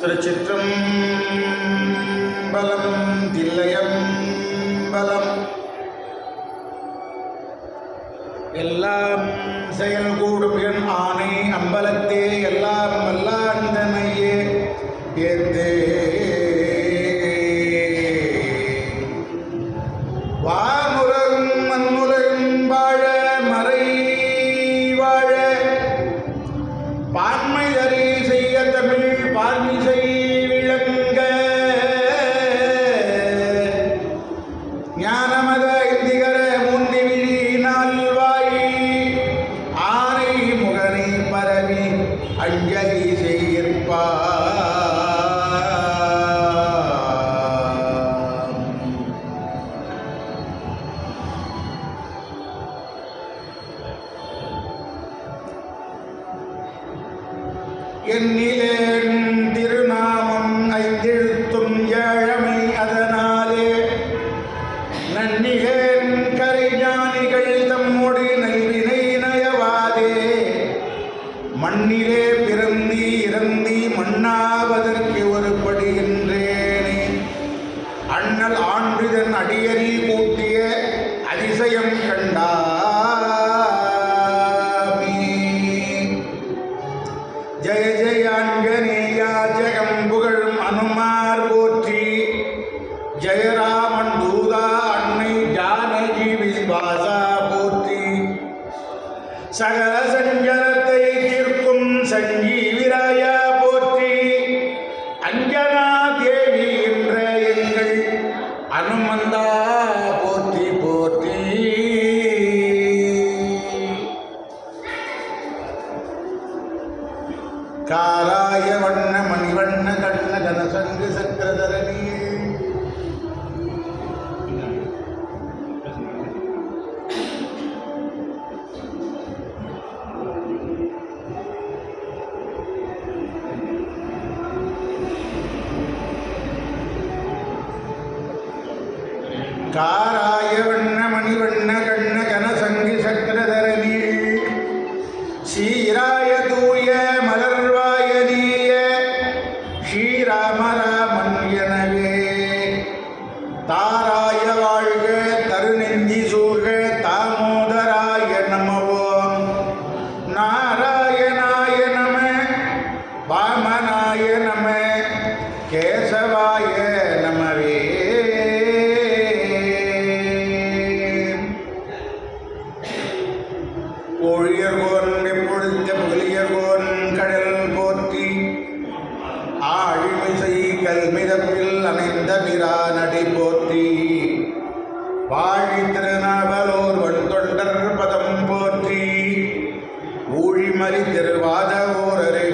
திருச்சிற்றம்பலம் தில்லையம்பலம். எல்லாம் செயல் கூடும் என் ஆணை அம்பலத்தே எல்லாம் வல்லாந்தனையே ஏத்தே வானுலகும் மண்ணுலகும் வாழ மறை வாழ பான்மை அறி செய்ய தமிழ் பான்மிசை விளங்க ஞானமத இந்திகர முந்தி விழி நால்வாய் ஆனை முகனை பரவி அஞ்சலி செய்யிருப்பார். என்னிலேன் திருநாமம் ஐந்தெழுத்தும் ஏழமை அதனாலே நன்னிலேன் கரை ஞானிகள் தம்மொழி நல்வினை நயவாதே மண்ணிலே பிறந்தி இறந்தி மண்ணாவதற்கு ஒருபடுகின்றேனே அண்ணல் ஆண்டுதன் அடியறி கூட்டிய அதிசயம் கண்டாமி. ஜெய ஜெய அஞ்சனேயா ஜெகம் புகழும் அனுமார் போற்றி. ஜெயராமன் தூதா அன்னை ஜானகி விஸ்வாசா போற்றி. சகல சஞ்சலத்தை தீர்க்கும் சஞ்சீவிராயா போற்றி. அஞ்சனா தேவி என்ற எங்கள் அனுமந்தா போற்றி போற்றி. காராய வண்ண மணிவண்ண கண்ண கனசங்கு சக்கரதரணி காராய வண்ண மணிவண்ண கண்ண கனசங்கு சக்கரதரணி சீராய தூய மலர்வாய நீய ஸ்ரீராமராமன் எனவே தாராய வாழ்க தருநெஞ்சி சூழ்க தாமோதராய நமவோம். நாராயணாய நம வாமனாய நம கேசவாய நமவே. கோழியர்கோன் எப்பொழுத்த புகழியர்கோன் கடல் போற்றி. ஆழிமிசை கல்மிதப்பில் அமைந்த பிரானடி போற்றி. வாழி திருநாவலோர் வன்தொண்டர் பதம் போற்றி. ஊழிமலி திருவாத ஊரரை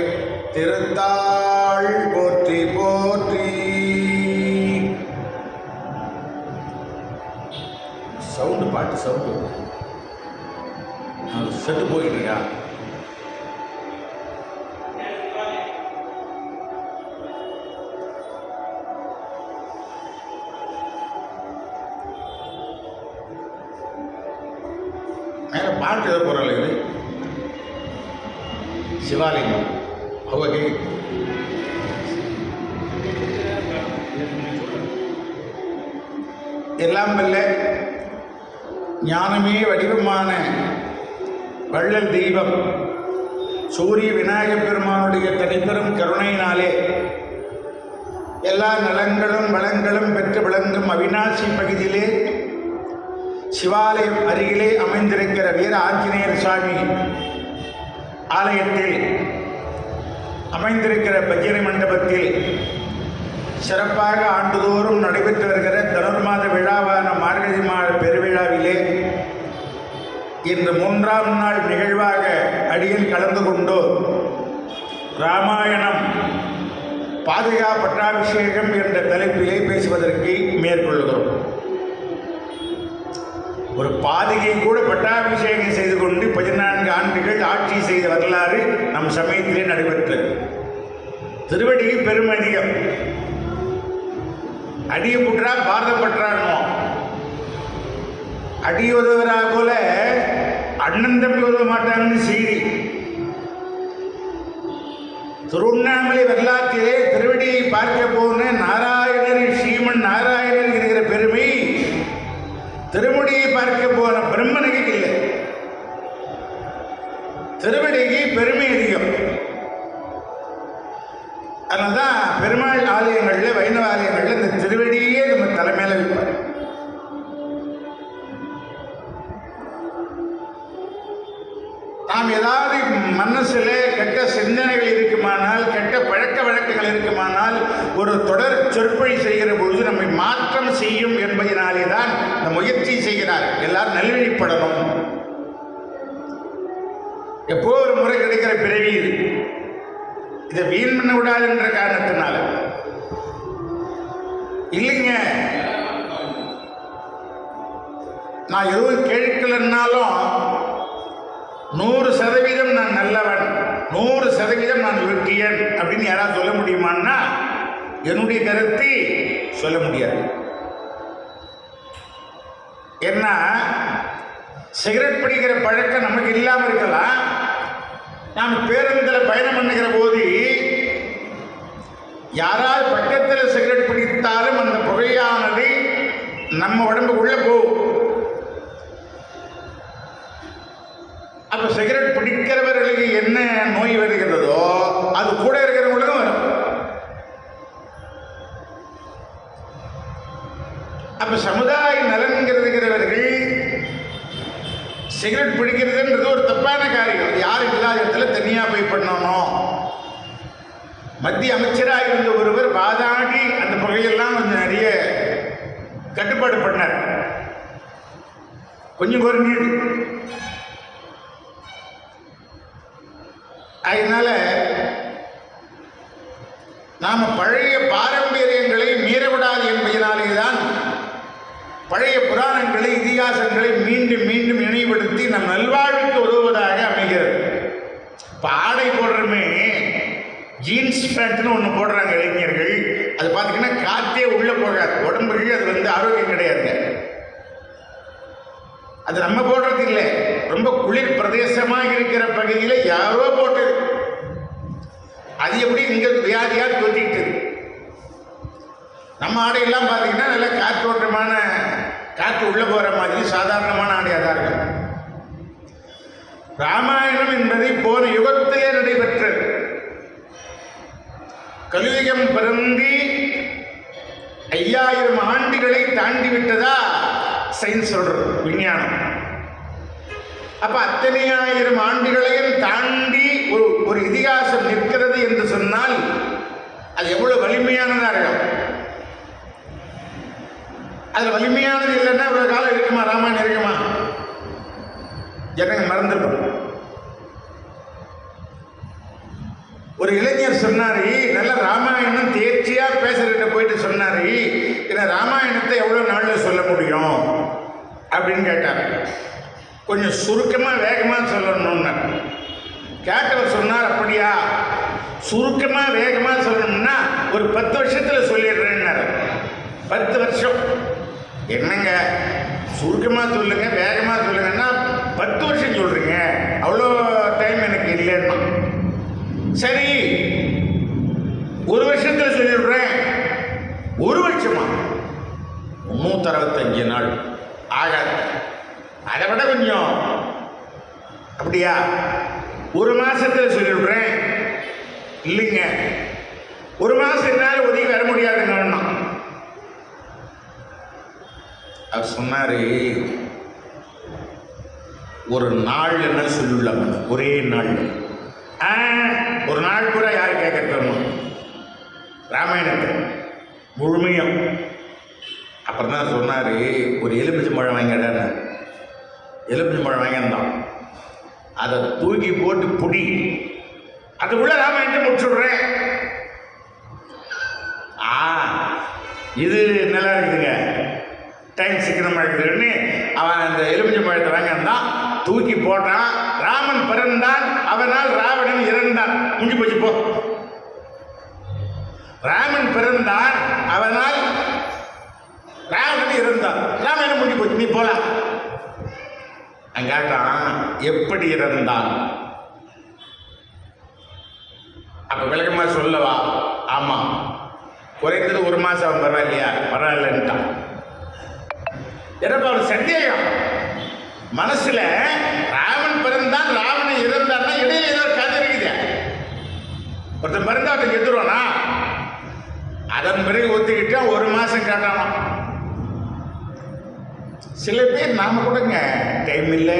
திருத்தாள் போற்றி போற்றி. சவுண்டு பாட்டு சவுண்டு செத்து போயிட்டுருக்கா. மேலே பாட்டு எதை போகிறாள் இது சிவாலிங்கம் அவகை எல்லாம் வல்ல ஞானமே வடிவமான வள்ளல் தெய்வம் சூரிய விநாயகப் பெருமானுடைய தனிப்பெரும் கருணையினாலே எல்லா நலங்களும் வளங்களும் பெற்று விளங்கும் அவிநாசி பகுதியிலே சிவாலயம் அருகிலே அமைந்திருக்கிற வீர ஆஞ்சநேயர் சுவாமி ஆலயத்தில் அமைந்திருக்கிற பஜனை மண்டபத்தில் சிறப்பாக ஆண்டுதோறும் நடைபெற்று வருகிற தனுர்மாத விழாவான மார்கழி மாத பெருவிழாவிலே இன்று 3ஆம் நாள் நிகழ்வாக அடியில் கலந்து கொண்டு ராமாயணம் பாதுகா பட்டாபிஷேகம் என்ற தலைப்பிலே பேசுவதற்கு மேற்கொள்கிறோம். ஒரு பாதுகை கூட பட்டாபிஷேகம் செய்து கொண்டு 14 ஆண்டுகள் ஆட்சி செய்த வரலாறு நம் சமயத்திலே நடைபெற்றது. திருவடி பெருமதியம் அடிய புற்றா பாரதப்பற்றானோ அடி உதவுறா போல அண்ணன் தம்பி உதவ மாட்டாங்கன்னு செய்தி. திருவண்ணாமலை வரலாற்றிலே திருவடியை பார்க்க போன நாராயணர் ஸ்ரீமன் நாராயணர் என்கிற பெருமை திருமுடியை பார்க்க போன பிரம்மனுக்கு இல்லை. திருவடிக்கு பெருமை அதிகம். அதனால்தான் பெருமாள் ஆலயங்களில் வைணவ ஆலயங்களில் இந்த திருவடியே நம்ம தலைமையில வைப்பார். நாம் ஏதாவது மனசில் கெட்ட சிந்தனைகள் இருக்குமானால், கெட்ட பழக்க வழக்கங்கள் இருக்குமானால், ஒரு தொடர் சொற்பொழி செய்கிற பொழுது நம்மை மாற்றம் செய்யும் என்பதனாலே தான் இந்த முயற்சி செய்கிறார். எல்லாரும் நல்வழிப்படணும். எப்போ ஒரு முறை கிடைக்கிற பிறவி இது, இதை வீண் பண்ண விடாது என்ற காரணத்தினால இல்லைங்க. நான் எதுவும் கேட்கலன்னாலும் 100% நான் நல்லவன், 100% நான் வெற்றியன் அப்படின்னு யாராவது சொல்ல முடியுமான்னா என்னுடைய கருத்தை சொல்ல முடியாது. ஏன்னா சிகரெட் பிடிக்கிற பழக்கம் நமக்கு இல்லாமல் இருக்கலாம். நாம் பேருந்தில் பயணம் பண்ணுகிற போது யாராவது பக்கத்தில் சிகரெட் பிடித்தாலும் அந்த புகையானது நம்ம உடம்புக்குள்ளே போகும். அப்போ சிகரெட் பிடிக்கிறவர்களுக்கு என்ன நோய் வருகிறதோ அது கூட இருக்கிறவங்களுக்கும் வரும். அப்போ சமுதாய நலன்கிறவர்கள் சிகரெட் பிடிக்கிறதுன்றது ஒரு தப்பான காரியம். யாரும் இல்லாத இடத்துல தனியாக போய் பண்ணணும். மத்திய அமைச்சராக இருந்த ஒருவர் வாதாடி அந்த புகையெல்லாம் கொஞ்சம் நிறைய கட்டுப்பாடு பண்ணார். கொஞ்சம் குறைஞ்சது. அதனால நாம பழைய பாரம்பரியங்களை மீறவிடாது என்பதனாலே தான் பழைய புராணங்களை, இதிகாசங்களை மீண்டும் மீண்டும் நினைவுபடுத்தி நம் நல்வாழ்வுக்கு உதவுவதாக அமைகிறது. இப்போ ஆடை போடுறமே, ஜீன்ஸ் பேண்ட்னு ஒன்று போடுறாங்க இளைஞர்கள். அது பார்த்தீங்கன்னா காற்றே உள்ளே போகாது, உடம்புக்கு அது வந்து ஆரோக்கியம் கிடையாதுங்க. அது நம்ம போடுறது இல்லை. ரொம்ப குளிர் பிரதேசமாக இருக்கிற பகுதியில் யாரோ போட்டது. அது எப்படி இங்கே வியாதியாக தொத்திக்கிட்டு. நம்ம ஆடையெல்லாம் பார்த்தீங்கன்னா நல்லா காற்றோட்டமான, காற்று உள்ளே போகிற மாதிரி சாதாரணமான ஆடையாக தான் இருக்கும். ராமாயணம் என்பதை போன யுகத்திலே நடைபெற்றது. கலியுகம் பிறந்தி 5000 ஆண்டுகளை தாண்டி விட்டதா சயின்ஸ் சொல்றது, விஞ்ஞானம். அப்ப அத்தனை 1000 ஆண்டுகளையும் தாண்டி ஒரு இதிகாசம் நிற்கிறது என்று சொன்னால் அது எவ்வளவு வலிமையானதா இருக்கும். அது வலிமையானது இல்லைன்னா இவ்வளவு காலம் இருக்குமா? ராமாயணம் இருக்குமா? ஜனங்க மறந்துருப்பாங்க. ஒரு இளைஞர் சொன்னாரு, நல்ல ராமாயணம் தேர்ச்சியா பேசுறத போயிட்டு சொன்னாரு, ஏன்னா ராமாயணத்தை எவ்வளவு நாள்ல சொல்ல முடியும் அப்படின்னு கேட்டார். கொஞ்சம் சுருக்கமா வேகமா சொல்லணும்னா கேட்டவர் சொன்னார், அப்படியா சுருக்கமா வேகமா சொல்லணும்னா ஒரு 10 வருஷத்துல சொல்லிடுறேன்னாரு. 10 வருஷம் என்னங்க? சுருக்கமா சொல்லுங்க, வேகமா சொல்லுங்கன்னா 10 வருஷம் சொல்றீங்க, அவ்வளோ டைம் எனக்கு இல்லைன்னா. சரி, 1 வருஷத்துல சொல்லிடுறேன். 1 வருஷமா? 365 நாள் ஆகாது. அதை விட கொஞ்சம். அப்படியா? 1 மாசத்துல சொல்லிடுறேன். இல்லைங்க, 1 மாசம் என்னால் ஒதுக்கி வர முடியாதுங்க. அவர் சொன்னாரு, ஒரு நாள் என்ன சொல்லிடலாம், ஒரே நாள். ஒரு நாள் கூட யார் கேட்கறோம் ராமாயணத்தை முழுமையும். அப்புறம் தான் சொன்னார், ஒரு எலுமிச்சை பழம் வாங்கிடான. எலுமிச்சை பழம் வாங்கியிருந்தான், அதை தூக்கி போட்டு புடி, அதுக்குள்ள ராமாயணத்தை முடிச்சுடுறேன். இது நல்லா இருக்குதுங்க, டைம் சீக்கிரமாக இருக்குதுன்னு அவன் அந்த எலுமிச்சை பழத்தை வாங்கியிருந்தான், தூக்கி போட்டான். ராமன் பிறந்தான், அவனால் ராவணன் இறந்தான். முடிஞ்சு போச்சு போ. ராமன் பிறந்தான், அவனால் ராவணன் இறந்தான். ராமாயணம் முடிஞ்சு போச்சு, நீ போலாம். கேட்டான், எப்படி இறந்தான்? அப்போ விளக்கமா சொல்லவா? ஆமாம், குறைந்தது ஒரு மாதம் அவன் பரவாயில்லையா? பரவாயில்லன்ட்டான். எனக்கு ஒரு சந்தேகம் மனசுல, ராமன் பிறந்தான் ராவணன் இறந்தான்னா இடையில ஏதோ ஒரு கதை இருக்குது. ஒருத்தன் பிறந்தா ஒருத்தன் எதிர்வானா? அதன் பிறகு ஒத்துக்கிட்டா ஒரு மாதம் கேட்டானா. சில பேர் நாம கூடங்க டைம் இல்லை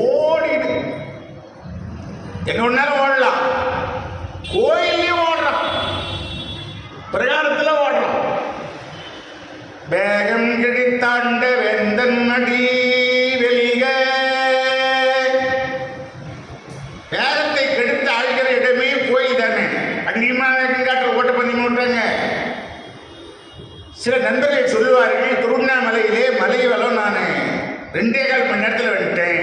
ஓடிடு. எங்க ஒன்னாலும் ஓடலாம், கோயிலையும் ஓடுறான், பிரகாரத்தில் ஓடுறான். வேகம் கிடைத்தாண்ட வேந்தன் அடி வெளிக. வேகத்தை கெடுத்து ஆழ்கிற இடமே கோயில் தானே. அங்கேயுமா வேகம் காட்டுற ஓட்டப்பந்தயம் ஓட்டாங்க. சில நண்பர்கள் சொல்லுவார்கள், திருவண்ணாமலையிலே மலை வளம் நான் 2.25 மணி நேரத்தில் வந்துட்டேன்,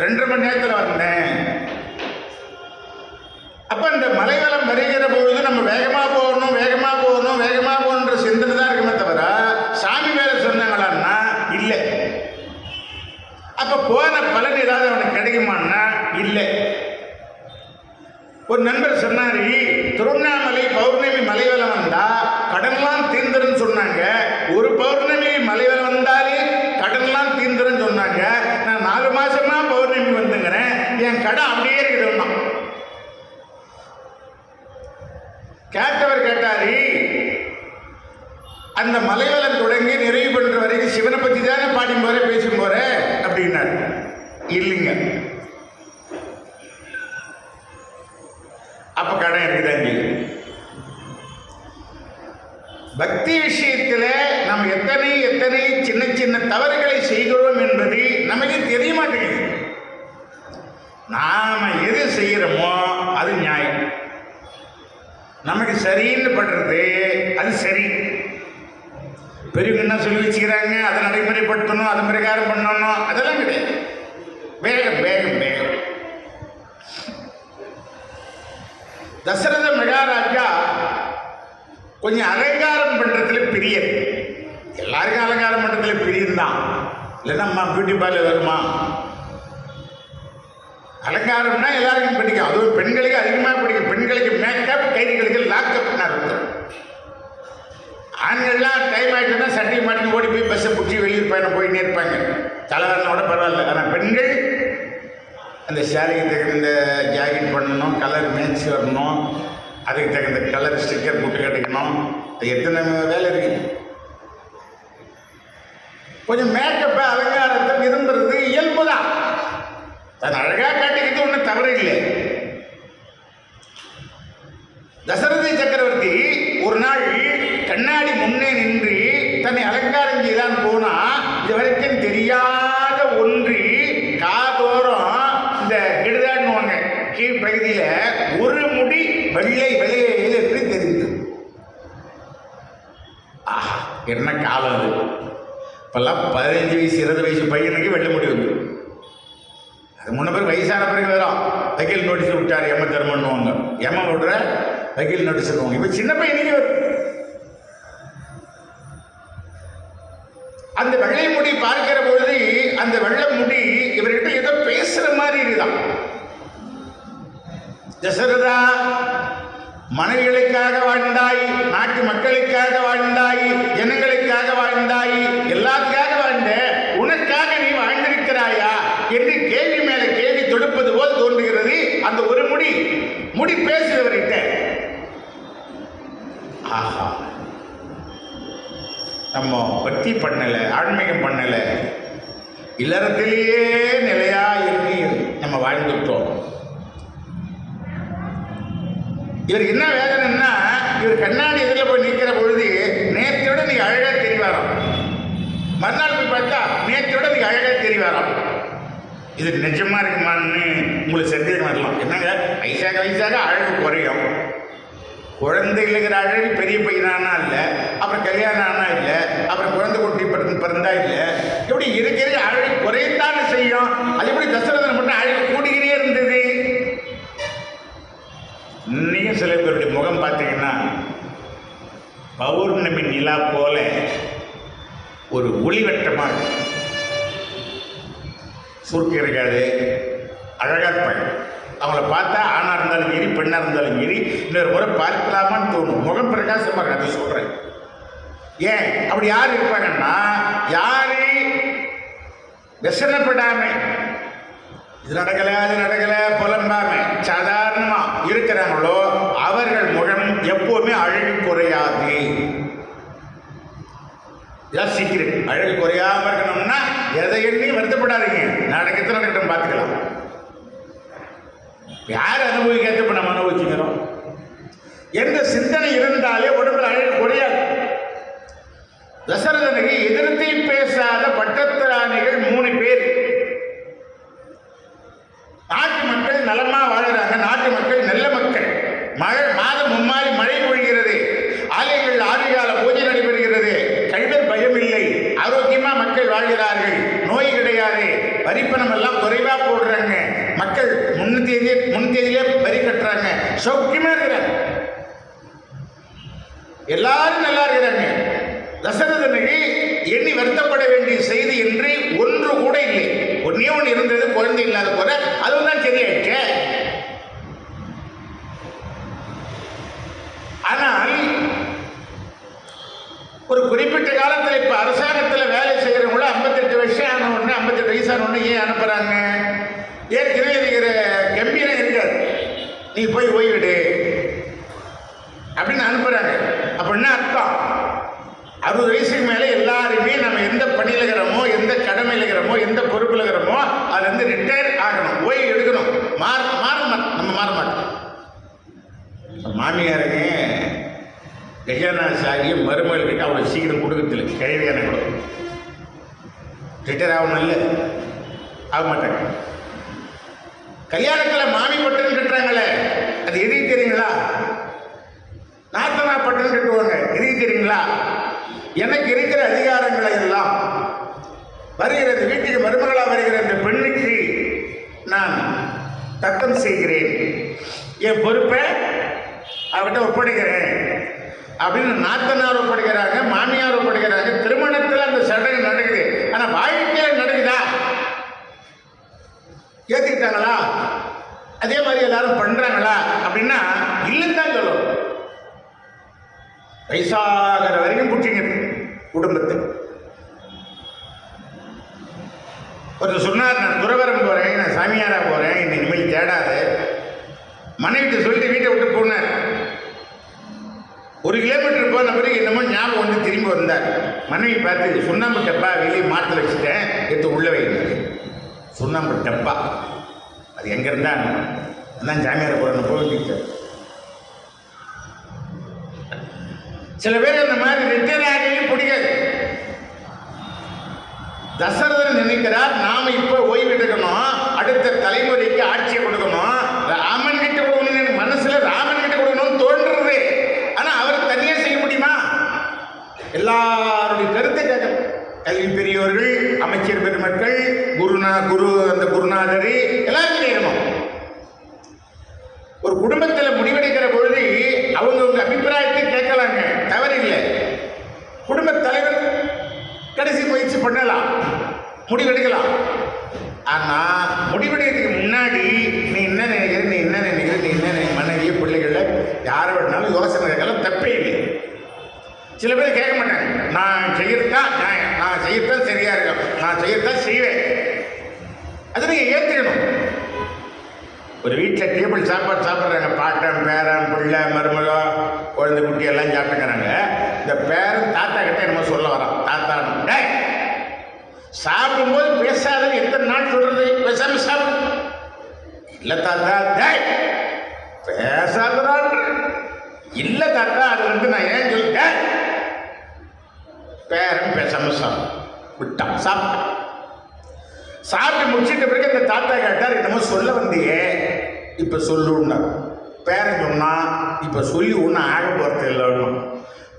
2.5 மணி நேரத்தில் வந்தேன். அப்போ அந்த மலைவளம் வருகிற பொழுது நம்ம வேகமாக போகணுன்ற சிந்தனை தான் இருக்குமே தவிர சாமி வேலை சொன்னாங்களான்னா இல்லை. அப்போ போன பலன் ஏதாவது அவனுக்கு கிடைக்குமான்னா இல்லை. ஒரு நண்பர் சொன்னார், திருவண்ணாமலை பௌர்ணமி மலைவளம் வந்தா கடன்லாம் தீர்ந்துருன்னு சொன்னாங்க. ஒரு பௌர்ணமி மலைவளம் வந்தாலே கடன்லாம் தீர்ந்துருன்னு சொன்னாங்க. நான் 4 மாசமா பௌர்ணமி வந்துங்கிறேன், என் கடன் அப்படியே இருக்குதுன்னா. கேட்டவர் கேட்டாரு, அந்த மலைவளம் தொடங்கி நிறைவு பண்ற வரைக்கும் சிவனை பத்தி தானே பாடி போற பேசும் போற அப்படின்னாரு. இல்லைங்க, அப்ப கடன் இருக்குதாங்க. பக்தி விஷயத்துல நம்ம எத்தனை சின்ன தவறுகளை செய்கிறோம் என்பது நமக்கு தெரிய மாட்டேங்குது. நாம எது செய்யறோமோ அது நியாயம், நமக்கு சரின்னு படுறது அது சரி. பெரியவங்க என்ன சொல்லி வச்சுக்கிறாங்க, அதை நடைமுறைப்படுத்தணும், அதை பிரகாரம் பண்ணணும், அதெல்லாம் கிடையாது. வேகம். தசரத மகாராஜா கொஞ்சம் அலங்காரம் பண்றதுல பிரியர். எல்லாருக்கும் அலங்காரம் பண்றதுல பிரியம் தான், இல்லைன்னா அம்மா பியூட்டி பார்லர் வருமா? அலங்காரம்னா எல்லாருக்கும் பிடிக்கும், அதுவும் பெண்களுக்கு அதிகமாக பிடிக்கும். பெண்களுக்கு மேக்கப், கைதிகளுக்கு லாக்கப் இருக்கும். ஆண்கள்லாம் டைம் ஆகிட்டுன்னா சட்டை மாட்டி ஓடி போய் பஸ்ஸை பிடிச்சி வெளியூர் பயணம் போயிட்டே இருப்பாங்க, தலைவரனோட பரவாயில்ல. ஆனால் பெண்கள் அந்த சேலைக்கு தகுந்த ஜாக்கெட் பண்ணணும், கலர் மேட்ச் வரணும், அதுக்கு தகுந்த கலர் ஸ்டிக்கர் போட்டு கிடைக்கணும். எத்தனை வேலை இருக்குது. கொஞ்சம் மேக்கப்பை அலங்காரத்தை விரும்புறது இயல்பு தான். தன் அழகாக காட்டிக்கிட்டு ஒன்றும் தவறு இல்லை. தசரத சக்கரவர்த்தி ஒரு நாள் கண்ணாடி முன்னே நின்று தன்னை அலங்காரம் செய்தான் போனா, இது வரைக்கும் தெரியாத ஒன்று காதோறும் இந்த கிடுதாடுவாங்க கீழ்ப்பகுதியில ஒரு முடி வெள்ளை வெள்ளையில் என்று தெரிந்தது. ஆஹா, என்ன காலம் அது! இப்பெல்லாம் 15 வயசு 20 வயசு பையனுக்கு வெள்ளை முடி வந்து, அது முன்ன பேர் வயசான பிறகு வரும். வக்கீல் நோட்டீஸ் விட்டார், எம்ம தருமன்னுவாங்க, எம்ம விடுற வக்கீல் நோட்டீஸ் விடுவாங்க. இப்போ சின்ன பையனுக்கு வருது. அந்த வெள்ளை முடி பார்க்கிற பொழுது அந்த வெள்ளை முடி இவர்கிட்ட ஏதோ பேசுற மாதிரி இருக்குதான். தசரதா, மனைவிகளுக்காக வாழ்ந்தாய், நாட்டு மக்களுக்காக வாழ்ந்தாய், ஜனங்களுக்காக வாழ்ந்தாய், எல்லாத்துக்காக வாழ்ந்த, உனக்காக நீ வாழ்ந்திருக்கிறாயா என்று கேள்வி மேல கேள்வி தொடுப்பது போல் தோன்றுகிறது. அந்த ஒரு முடி பேசுகிறவர்கிட்ட, ஆஹா, நம்ம பக்தி பண்ணல, ஆன்மீகம் பண்ணல, இல்லறத்திலேயே நிலையா இருந்து நம்ம வாழ்ந்துட்டோம். இவருக்கு என்ன வேதனைன்னா, இவர் கண்ணாடி எதிரில் போய் நிற்கிற பொழுது நேற்றையோட நீ அழகா தெரிவாராம், மறுநாள் போய் பார்த்தா நேற்றையோட நீ அழகா தெரிவாராம். இது நிஜமா இருக்குமான்னு உங்களுக்கு சந்தேகம் வரலாம். என்னங்க, வயசாக அழகு குறையும். குழந்தை இல்லைங்கிற அழகு பெரிய பையனானா இல்லை, அப்புறம் கல்யாணம் ஆனா இல்லை, அப்புறம் குழந்தை குட்டி பிறந்தா இல்லை, எப்படி இருக்கிற அழகு குறையத்தானே செய்யும். அது எப்படி தசரதன் மட்டும் அழகு கூடிக்கிட்டே இருந்தது? இன்னைக்கும் சில பேருடைய முகம் பார்த்தீங்கன்னா பௌர்ணமி நிலா போல ஒரு ஒளிவட்டமாக இருக்கும். சுருக்கு இருக்காது, அழகாக இருப்பாங்க. அவங்கள பார்த்தா ஆணாக இருந்தாலும் சரி, பெண்ணாக பெண்ணாக இருந்தாலும் சரி இன்னொரு முறை பார்க்கலாமான்னு தோணும். முகம் பிரகாசமாக அதை சொல்கிறேன். ஏன் அப்படி யார் இருப்பாங்கன்னா, யாரு व्यसनப்படாம இது நடக்கல அது நடக்கல புலம்பாம சாதாரணமா இருக்கிறாங்களோ அவர்கள் முகம் எப்பவுமே அழகு குறையாது. சீக்கிரம் அழகு குறையாம இருக்கணும்னா எதை எண்ணி வருத்தப்படாதீங்க. நடக்கத்தை நடக்கட்டும், பார்த்துக்கலாம். யார் அனுபவிக்காத இப்ப நம்ம அனுபவிச்சுக்கிறோம். எந்த சிந்தனை இருந்தாலே உடம்புல அழகு குறையாது. தசரதனுக்கு எதிர்த்து பேசாத பட்டத்திராணிகள் 3 பேர். நாட்டு மக்கள் நலமா வாழ்கிறாங்க. நாட்டு மக்கள் நல்ல மக்கள். மாதம் மும்மாறி மழை பொழிகிறது. ஆலயங்கள் ஆதிகால பூஜை நடைபெறுகிறது. கழிவர் பயம் இல்லை. ஆரோக்கியமா மக்கள் வாழ்கிறார்கள். நோய் கிடையாது. வரிப்பணம் எல்லாம் குறைவா போடுறாங்க. மக்கள் முன்தேதியிலே வரி கட்டுறாங்க. சௌக்கியமா இருக்கிறாங்க. எல்லாரும் நல்லா இருக்கிறாங்க. தசரதனுக்கு எண்ணி வருத்தப்பட வேண்டிய செய்தி என்று ஒன்று கூட இல்லை. ஒன்னே ஒன்று இருந்தது, குழந்தை இல்லாத போற. அதுவும் தான் சரியாயிடுச்சு. ஆனால் ஒரு குறிப்பிட்ட காலத்தில் இப்ப அரசாங்கத்தில் வேலை செய்யறவங்கள 58 வயசு ஆன உடனே 58 வயசான உடனே ஏன் அனுப்புறாங்க? ஏற்கனவே இருக்கிற கம்பீரம் இருக்காது. நீ போய் ஓய்விடு அப்படின்னு அனுப்புறாங்க. அப்படின்னா அர்த்தம் 60 வயசுக்கு மேலே எல்லாருமே நம்ம எந்த பணியில் இருக்கிறோமோ, எந்த கடமையில் இருக்கிறோமோ, எந்த பொறுப்பில் இருக்கிறோமோ அதுலேருந்து ரிட்டையர் ஆகணும், ஓய்வு எடுக்கணும். நம்ம மாற மாட்டோம். மாமியாருங்க கல்யாண சாகிய மருமகள் கிட்ட அவ்வளோ சீக்கிரம் கொடுக்கறதில்லை. கிழவியான கூட ரிட்டையர் ஆகணும், இல்லை ஆக மாட்டாங்க. கல்யாணத்தில் மாமி பட்டன் கட்டுறாங்களே, அது எதுக்கு தெரியுங்களா? நாத்தனா பட்டன் கட்டுவாங்க. எதுக்கு தெரியுங்களா? எனக்கு இருக்கிற அதிகாரங்களை எல்லாம் வருகிறது வீட்டுக்கு மருமகளாக வருகிற இந்த பெண்ணுக்கு நான் தத்தம் செய்கிறேன், என் பொறுப்பை அவர்கிட்ட ஒப்படைக்கிறேன் அப்படின்னு நாத்தனார் ஒப்படைக்கிறாங்க, மாமியார் ஒப்படைக்கிறாங்க. திருமணத்தில் அந்த சடங்கு நடக்குது. ஆனால் வாழ்க்கையில் நடக்குதா? ஏற்றுக்கிட்டாங்களா? அதே மாதிரி எல்லாரும் பண்றாங்களா அப்படின்னா இல்லைன்னு தான் சொல்லணும். வயசாகிற வரைக்கும் பிடிச்சிங்க குடும்பத்தை. ஒருத்தர் சொன்னார், நான் துறவரம் போறேன், நான் சாமியாரா போறேன், இந்த இனிமேல் தேடாது மனைவிட்டு சொல்லிட்டு வீட்டை விட்டு போனார். 1 கிலோமீட்டர் போன பிறகு என்னமோ ஞாபகம் வந்து திரும்பி வந்தார். மனைவி பார்த்து, சுண்ணாம்பு டப்பா வெளியே மாட்டில் வச்சுட்டேன், எடுத்து உள்ள வைங்க. சுண்ணாம்பு டப்பா அது எங்க இருந்தா அதான் சாமியார போறேன்னு போயிட்டு. சில பேர் அந்த மாதிரி ரிட்டையர் ஆகவே பிடிக்காது. தசரதன் நினைக்கிறார், நாம இப்ப ஓய்வு எடுக்கணும், அடுத்த தலைமுறைக்கு ஆட்சியை கொடுக்கணும், ராமன் கிட்ட கொடுக்கணும். மனசுல ராமன் கிட்ட கொடுக்கணும்னு தோன்றுறது. ஆனா அவர் தனியா செய்ய முடியுமா? எல்லாருடைய கருத்தை கேட்கணும். கல்வி பெரியவர்கள், அமைச்சர் பெருமக்கள், அந்த குருநாதர் எல்லாரும் கேட்கணும். ஒரு குடும்பத்தில் முடிவெடுக்கிற பொழுது அவங்க அபிப்பிராயத்தை கேட்கலாங்க, தவறில்லை. குடும்ப தலைவர் கடைசி முயற்சி பண்ணலாம், முடிவெடுக்கலாம். ஆனா முடிவெடுக்கிறதுக்கு முன்னாடி நீ என்ன நினைக்கிற, நீ என்ன நினைக்கிற, நீ என்ன மனைவிய பிள்ளைகள யாரை வேணாலும் யோசனை கேட்கலாம், தப்பே இல்லை. சில பேர் கேட்க மாட்டாங்க. நான் செய்யறதுதான் நியாயம், நான் செய்யறதான் சரியா இருக்கும், நான் செய்யறதான் செய்வேன். அதை நீங்க ஏற்றுக்கணும். ஒரு வீட்டில் டேபிள் சாப்பாடு சாப்பிட்றாங்க, பாட்டன் பேரன் பிள்ளை மருமக குழந்தை குட்டி எல்லாம் சாப்பிட்டுக்கிறாங்க. இந்த பேரன் தாத்தா கிட்ட என்னமோ சொல்ல வரான். தாத்தா சாப்பிடும்போது பேசாத எத்தனை நாள் சொல்றது, பேசாம சாப்பிடு. இல்ல தாத்தா பேசாதான். இல்ல தாத்தா அது வந்து நான் ஏன் சொல்லிட்டேன். பேரன் பேசாம விட்டான், சாப்பிட்டான். சாப்பிட்டு முடிச்சிட்ட பிறகு அந்த தாத்தா கேட்டார், என்னமோ சொல்ல வந்தியே, இப்ப சொல்லுன்னா. பேரன் சொன்னா, இப்ப சொல்லி ஒன்றும் ஆக போறது இல்லைன்னு.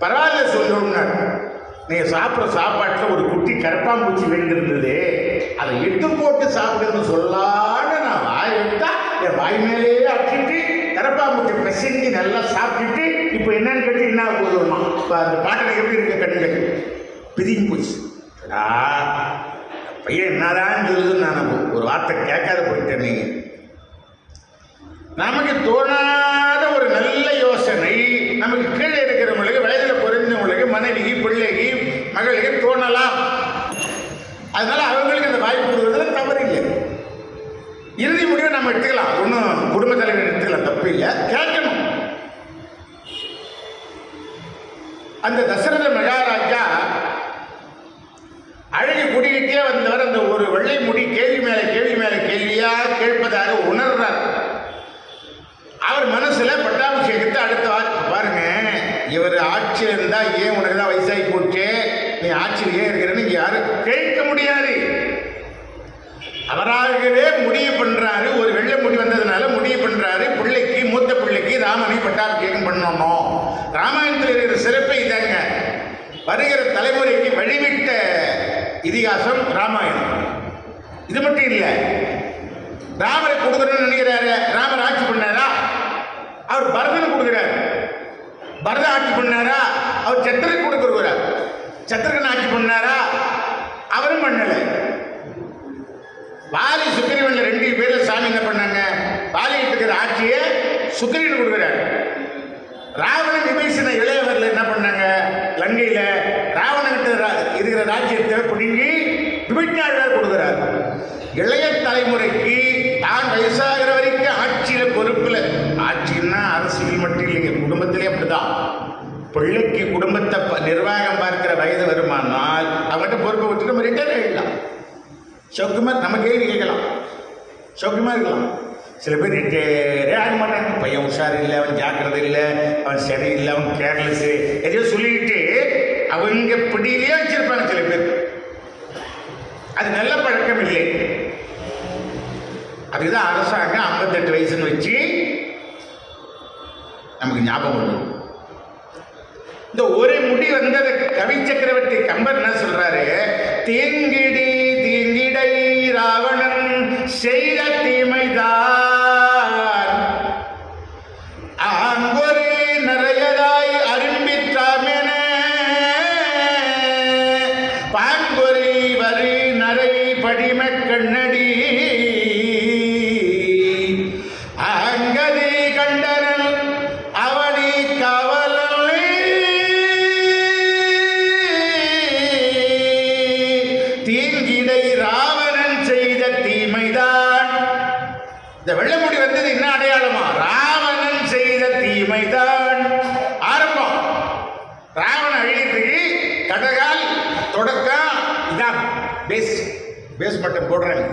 பரவாயில்ல சொல்லுன்னார். நீங்க சாப்பிட்ற சாப்பாட்டில் ஒரு குட்டி கரப்பாம்பூச்சி விழுந்திருந்தது, அதை எடுத்து போட்டு சாப்பிடுன்னு சொல்லான்னு நான் வாய் விட்டா என் வாய் மேலேயே அடிச்சுட்டு கரப்பாம்பூச்சி பிசைஞ்சு நல்லா சாப்பிட்டுட்டு இப்போ என்னன்னு கேட்டு என்ன போதுமா? இப்போ அந்த பாட்டில் எப்படி இருக்க கண்ணுகள் பிதிங்கி போச்சு. பையன் என்னதான் சொல்லுதுன்னு நான் ஒரு வார்த்தை கேட்காத போயிட்டேன். நீங்க நமக்கு தோணா நமக்கு கீழே இருக்கிறவங்களுக்கு, வயதில் குறைந்தவங்களுக்கு, மனைவி பிள்ளைக்கு மகளுக்கு தோணலாம். அதனால அவங்களுக்கு அந்த வாய்ப்பு கொடுக்கறதுல தவறு இல்லை. இறுதி முடிவை நம்ம எடுத்துக்கலாம், ஒன்றும் குடும்ப தலைவர் எடுத்துக்கலாம், தப்பு இல்லை, கேட்கணும். அந்த தசரத மகாராஜா அழகு குடிக்கிட்டே வந்தவர் அந்த ஒரு வெள்ளை முடி கேள்வி மேல கேள்வி மேல கேள்வியா கேட்பதாக உணர்றார். அவர் மனசுல பட்டாபிஷேகத்தை அடுத்த வாரம் பாருங்க, இவர் ஆட்சியில் இருந்தா ஏன் உனக்கு தான் வயசாகி போச்சு, நீ ஆட்சியில் ஏன் இருக்கிறன்னு யாரும் கேட்க முடியாது. அவராகவே முடிவு பண்றாரு, ஒரு வெள்ளை முடி வந்ததுனால முடிவு பண்றாரு, பிள்ளைக்கு மூத்த பிள்ளைக்கு ராமனை பட்டாபிஷேகம் பண்ணணும். ராமாயணத்தில் இருக்கிற சிறப்பை இதாங்க, வருகிற தலைமுறைக்கு வழிவிட்ட இதிகாசம் ராமாயணம். இது மட்டும் இல்லை, ராமரை கொடுக்கணும்னு நினைக்கிறாரு, ராமர் ஆட்சி பண்ணாரா, அவர் பரதனை கொடுக்கிறார். பரத ஆட்சி பண்ணாரா, அவர் சத்திரக்கு கொடுக்கிறார். சத்திரகன் ஆட்சி பண்ணாரா, அவரும் பண்ணல. வாலி சுக்கிரீவன்ல 2 பேர்ல சாமி என்ன பண்ணாங்க, வாலிகிட்டு இருக்கிற ஆட்சியை சுக்கிரீவன் கொடுக்கிறார். ராவணன் விபீஷண இளையவர்ல என்ன பண்ணாங்க, லங்கையில ராவணகிட்ட இருக்கிற ராஜ்யத்தை பிடுங்கி விபிச்சாழ்வார் கொடுக்கிறார். இளைய தலைமுறைக்கு தான் வயசாகிற வரைக்கும் ஆட்சியில பொறுப்புல, ஆட்சின்னா அரசியல் மட்டும் இல்லைங்க, குடும்பத்திலே அப்படிதான். பிள்ளைக்கு குடும்பத்தை நிர்வாகம் பார்க்கிற வயது வருமானால் அவங்ககிட்ட பொறுப்பை வச்சுட்டு நம்ம ரிட்டையர் ஆகிடலாம். சௌக்கியமா நம்ம கேள்வி கேட்கலாம், சௌக்கியமா இருக்கலாம். சில பேர் ரிட்டையரே ஆக மாட்டாங்க, பையன் உஷார் இல்லை, அவன் ஜாக்கிரதை இல்லை, அவன் சரியில்லை, அவன் கேர்லெஸ், எதையோ சொல்லிட்டு அவங்க பிடியிலே வச்சிருப்பாங்க சில பேர். அது நல்ல பழக்கம் இல்லை. அதுக்குதான் அரசாங்கம் 58 வயசுன்னு வச்சு நமக்கு ஞாபகம் பண்ணும். இந்த ஒரு முடி வந்தது கவி சக்கரவர்த்தி கம்பர் என்ன சொல்றாரு, தீங்கிடி தீங்கிடை ராவணன் செய்த தீமைதான் அங்கொரு நிறையதாய் அரும்பிற்றாமென பாங்கொரி வரி நரை படிம கண்ணடி அங்கதி கண்டனல் அவனி கவலை தீங்கிடை ராவணன் செய்த தீமைதான். இந்த வெள்ளமுடி வந்தது என்ன அடையாளமா, ராவணன் செய்த தீமைதான் ஆரம்பம். ராவணன் அழிக்கிறதுக்கு கடகால் தொடக்கம் இதான் பேஸ் மட்டும் போடுறேன்.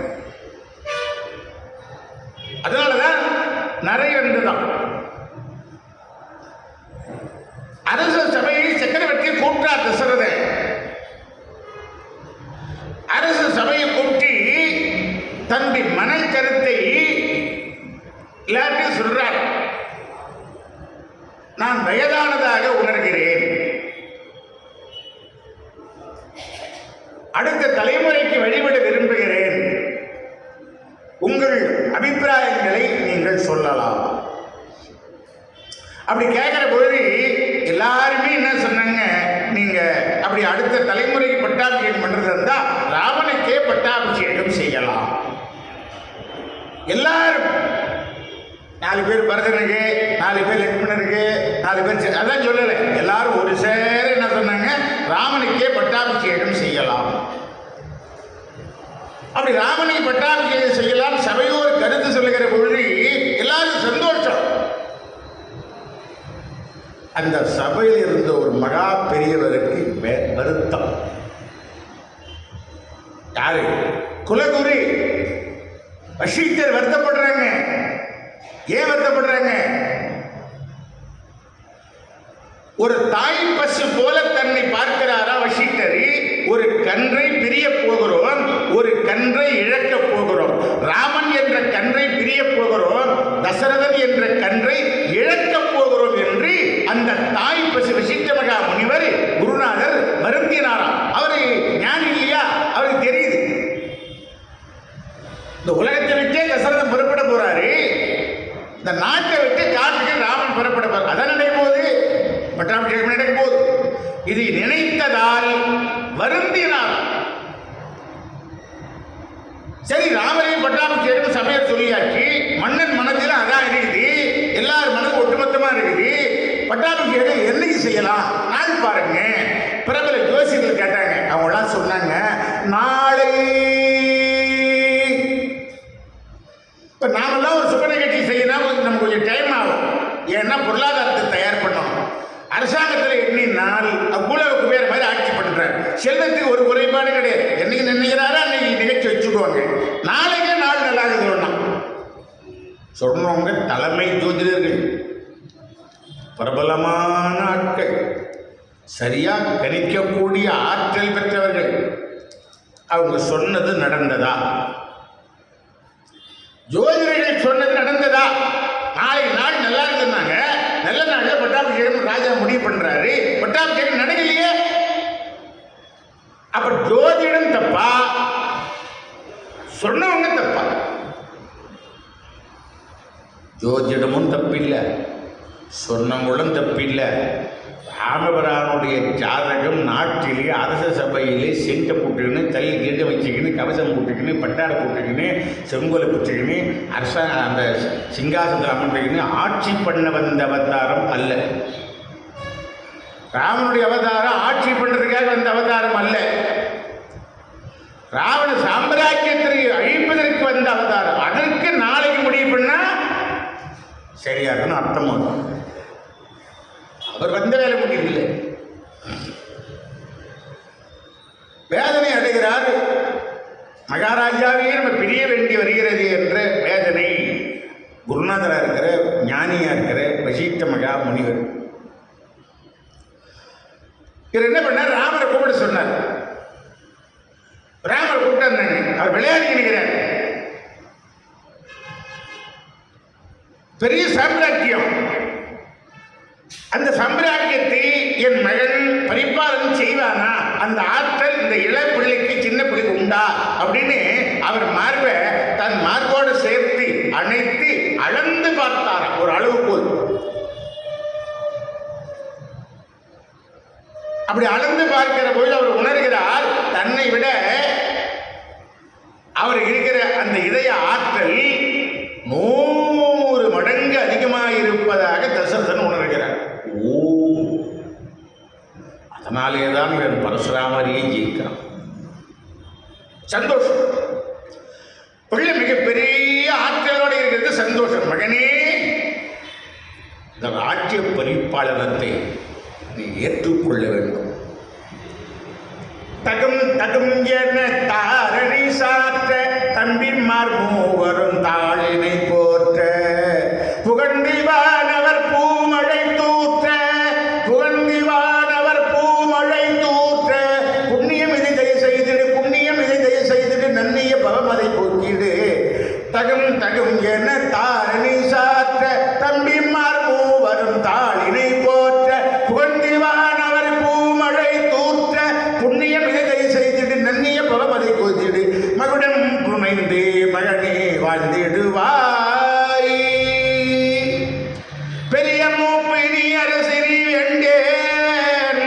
அதனாலதான் நிறைய வந்ததுதான். அரச சபையை சக்கரவர்த்தி கூட்டார் தசரதன். அரச சபையை கூட்டி தன்னுடைய மன கருத்தை எல்லாத்தையும் சொல்றார். நான் வயதானதாக உணர்கிறேன், அடுத்த தலைமுறைக்கு வழிபட விரும்புகிறேன், உங்கள் அபிப்பிராயங்களை நீங்கள் சொல்லலாம். அப்படி கேட்கிற பொழுது எல்லாருமே என்ன சொன்னாங்க, நீங்க அப்படி அடுத்த தலைமுறைக்கு பட்டாபிஷேகம் பண்றது இருந்தா ராவனுக்கே பட்டாபிஷேகம் செய்யலாம். எல்லாரும் 4 பேர் பரதனுக்கு, 4 பேர் லட்சுமணனுக்கு, 4 பேர் அதான் சொல்லலை, எல்லாரும் ஒரு சேர என்ன சொன்னாங்க, ராமனுக்கே பட்டாபிஷேகம் செய்யலாம். அப்படி ராமனுக்கு பட்டாபிஷேகம் செய்யலாம் சபையோர் கருத்து சொல்லுகிற பொழுது எல்லாரும் சந்தோஷம். அந்த சபையில் இருந்த ஒரு மகா பெரியவருக்கு வருத்தம். யாரு? குலகுரு வசிஷ்டர் வருத்தப்படுறாங்க. ஏன் வருத்தப்படுறாங்க? ஒரு தாய் பசு போல தன்னை பார்க்கிறாரா வசிஷ்டர். ஒரு கன்றை பிரிய போகிறோம், ஒரு கன்றை இழக்க போகிறோம். ராமன் என்ற கன்றை பிரிய போகிறோம், தசரதன் என்ற கன்றை இழக்க போகிறோம் என்று அந்த தாய் பசு வசிஷ்ட மகா முனிவர் குருநாதர் வருந்தினாராம். அவரு ஞானி இல்லையா, அவருக்கு தெரியுது. இந்த உலகத்தை விட்டே தசரதன் புறப்பட போறாரு, இந்த நாட்டை விட்டு காட்டுக்கு ராமன் புறப்பட போறார். அதான் நடக்கும் போது பட்டாபிஷேகம் நடக்கும் போது இதை நினைத்ததால் வருந்தினார். சரி, ராமரையும் பட்டாபிஷேகம் சபையை சொல்லியாச்சு, மன்னன் மனதில் அதான் இருக்குது, எல்லாரும் மனது ஒட்டுமொத்தமா இருக்குது. பட்டாபிஷேகம் என்னைக்கு செய்யலாம், நாள் பாருங்க. பிரபல ஜோசியர்கள் கேட்டாங்க. அவங்களாம் சொன்னாங்க, நாளை. இப்போ நாமெல்லாம் ஒரு சுப நிகழ்ச்சி செய்யலாம், நமக்கு கொஞ்சம் டைம் ஆகும். ஏன்னா பொருளாதாரத்தை தயார் பண்ணணும். அரசாங்கத்தில் எண்ணினால் அவ்வளவுக்கு வேற மாதிரி ஆட்சி பண்ணுறாரு. செல்வத்துக்கு ஒரு குறைபாடு கிடையாது. என்னைக்கு நினைக்கிறாரோ அன்னைக்கு நிகழ்ச்சி வச்சுடுவாங்க. நாளைக்கே நாள் நல்லா இருக்குதுன்னா சொல்றவங்க தலைமை ஜோதிடர்கள், பிரபலமான ஆட்கள், சரியா கணிக்கக்கூடிய ஆற்றல் பெற்றவர்கள். அவங்க சொன்னது நடந்ததா? ஜோதிடர்கள் சொன்னது நடந்ததா? நாளை நாள் நல்லா இருக்குன்னாங்க. நல்ல நாள்ல பட்டாபிஷேகம் ராஜா முடிவு பண்றாரு. பட்டாபிஷேகம் நடக்கலையே. அப்ப ஜோதிடம் தப்பா, சொன்னவங்க தப்பா? ஜோதிடமும் தப்பில்லை, சொன்னவங்களும் தப்பில்லை. ராமபிரானுடைய ஜாதகம் நாட்டிலே அரச சபையிலே செண்டை போட்டுக்கின்னு, தள்ளி கீழே வச்சுக்கின்னு, கவசம் போட்டுக்கின்னு, பட்டாடை போட்டுக்கின்னு, செங்கோலை போட்டுக்கின்னு, அந்த சிங்காசனத்தில் அமர்ந்துக்கின்னு ஆட்சி பண்ண வந்த அவதாரம் அல்ல. ராமனுடைய அவதாரம் ஆட்சி பண்ணுறதுக்காக வந்த அவதாரம் அல்ல. ராவண சாம்ராஜ்யத்தை அழிப்பதற்கு வந்த அவதாரம். அதற்கு நாளைக்கு முடிவு பண்ணா சரியாகன்னு அர்த்தம் வரும். அவர் வந்த வேலை முடியவில்லை. வேதனை அடைகிறார். மகாராஜாவே நம்ம பிரிய வேண்டி வருகிறது என்ற வேதனை குருநாதராக இருக்கிற, ஞானியா இருக்கிற வசிஷ்ட மகா முனிவர். இவர் என்ன பண்ணார்? ராமரை கூப்பிட சொன்னார். ராமரை கூப்பிட்டாங்க. அவர் விளையாடி நினைக்கிறார். பெரிய சாம்ராஜ்யம். அந்த சாம்ராஜ்யத்தை என் மகன் பரிபாலனம் செய்வானா? அந்த ஆற்றல் இந்த இளம் பிள்ளைக்கு, சின்ன பிள்ளைக்கு உண்டா அப்படின்னு அவர் மார்பை தன் மார்போடு சேர்த்து அணைத்து அளந்து பார்த்தார். ஒரு அளவுகோல். அப்படி அளந்து பார்க்கிற போது அவர் உணர்கிறார், தன்னை விட அவர் இருக்கிற அந்த இதய ஆற்றல் 100 மடங்கு அதிகமாக இருப்பதாக தசரதன் உணர்கிறார். அதனாலேதான் இவன் பரசுராமரையே ஜெயிக்கிறான். சந்தோஷம். பிள்ளை மிகப்பெரிய ஆற்றலோடு இருக்கிறது. சந்தோஷம். மகனே, இந்த ராஜ்ய பரிபாலனத்தை நீ ஏற்றுக்கொள்ள வேண்டும். தகும் தகும் என தாரணி சாற்ற தம்பிமார் மூவரும் தாளினை போற்ற புகழ்ந்திவானவர் பூமழை தூற்ற புகழ்ந்திவானவர் பூமழை தூற்ற புண்ணியம் இதை தய செய்திடு புண்ணியம் இதை தய செய்திடு நன்னிய பவமதை போக்கிடு தகும் தகும் என தாரணி சாற்ற தம்பிமார் மூவரும் தாளினை போற்ற புகழ்ந்திவானவர் பூமழை தூற்ற புண்ணியம் இதை தய செய்திடு நன்னிய பவமதை போக்கிடு மகுடம் புனைந்து மகனே வாழ்ந்திடுவாய். பெரிய மூப்பினி அரசினி வேண்டேன்,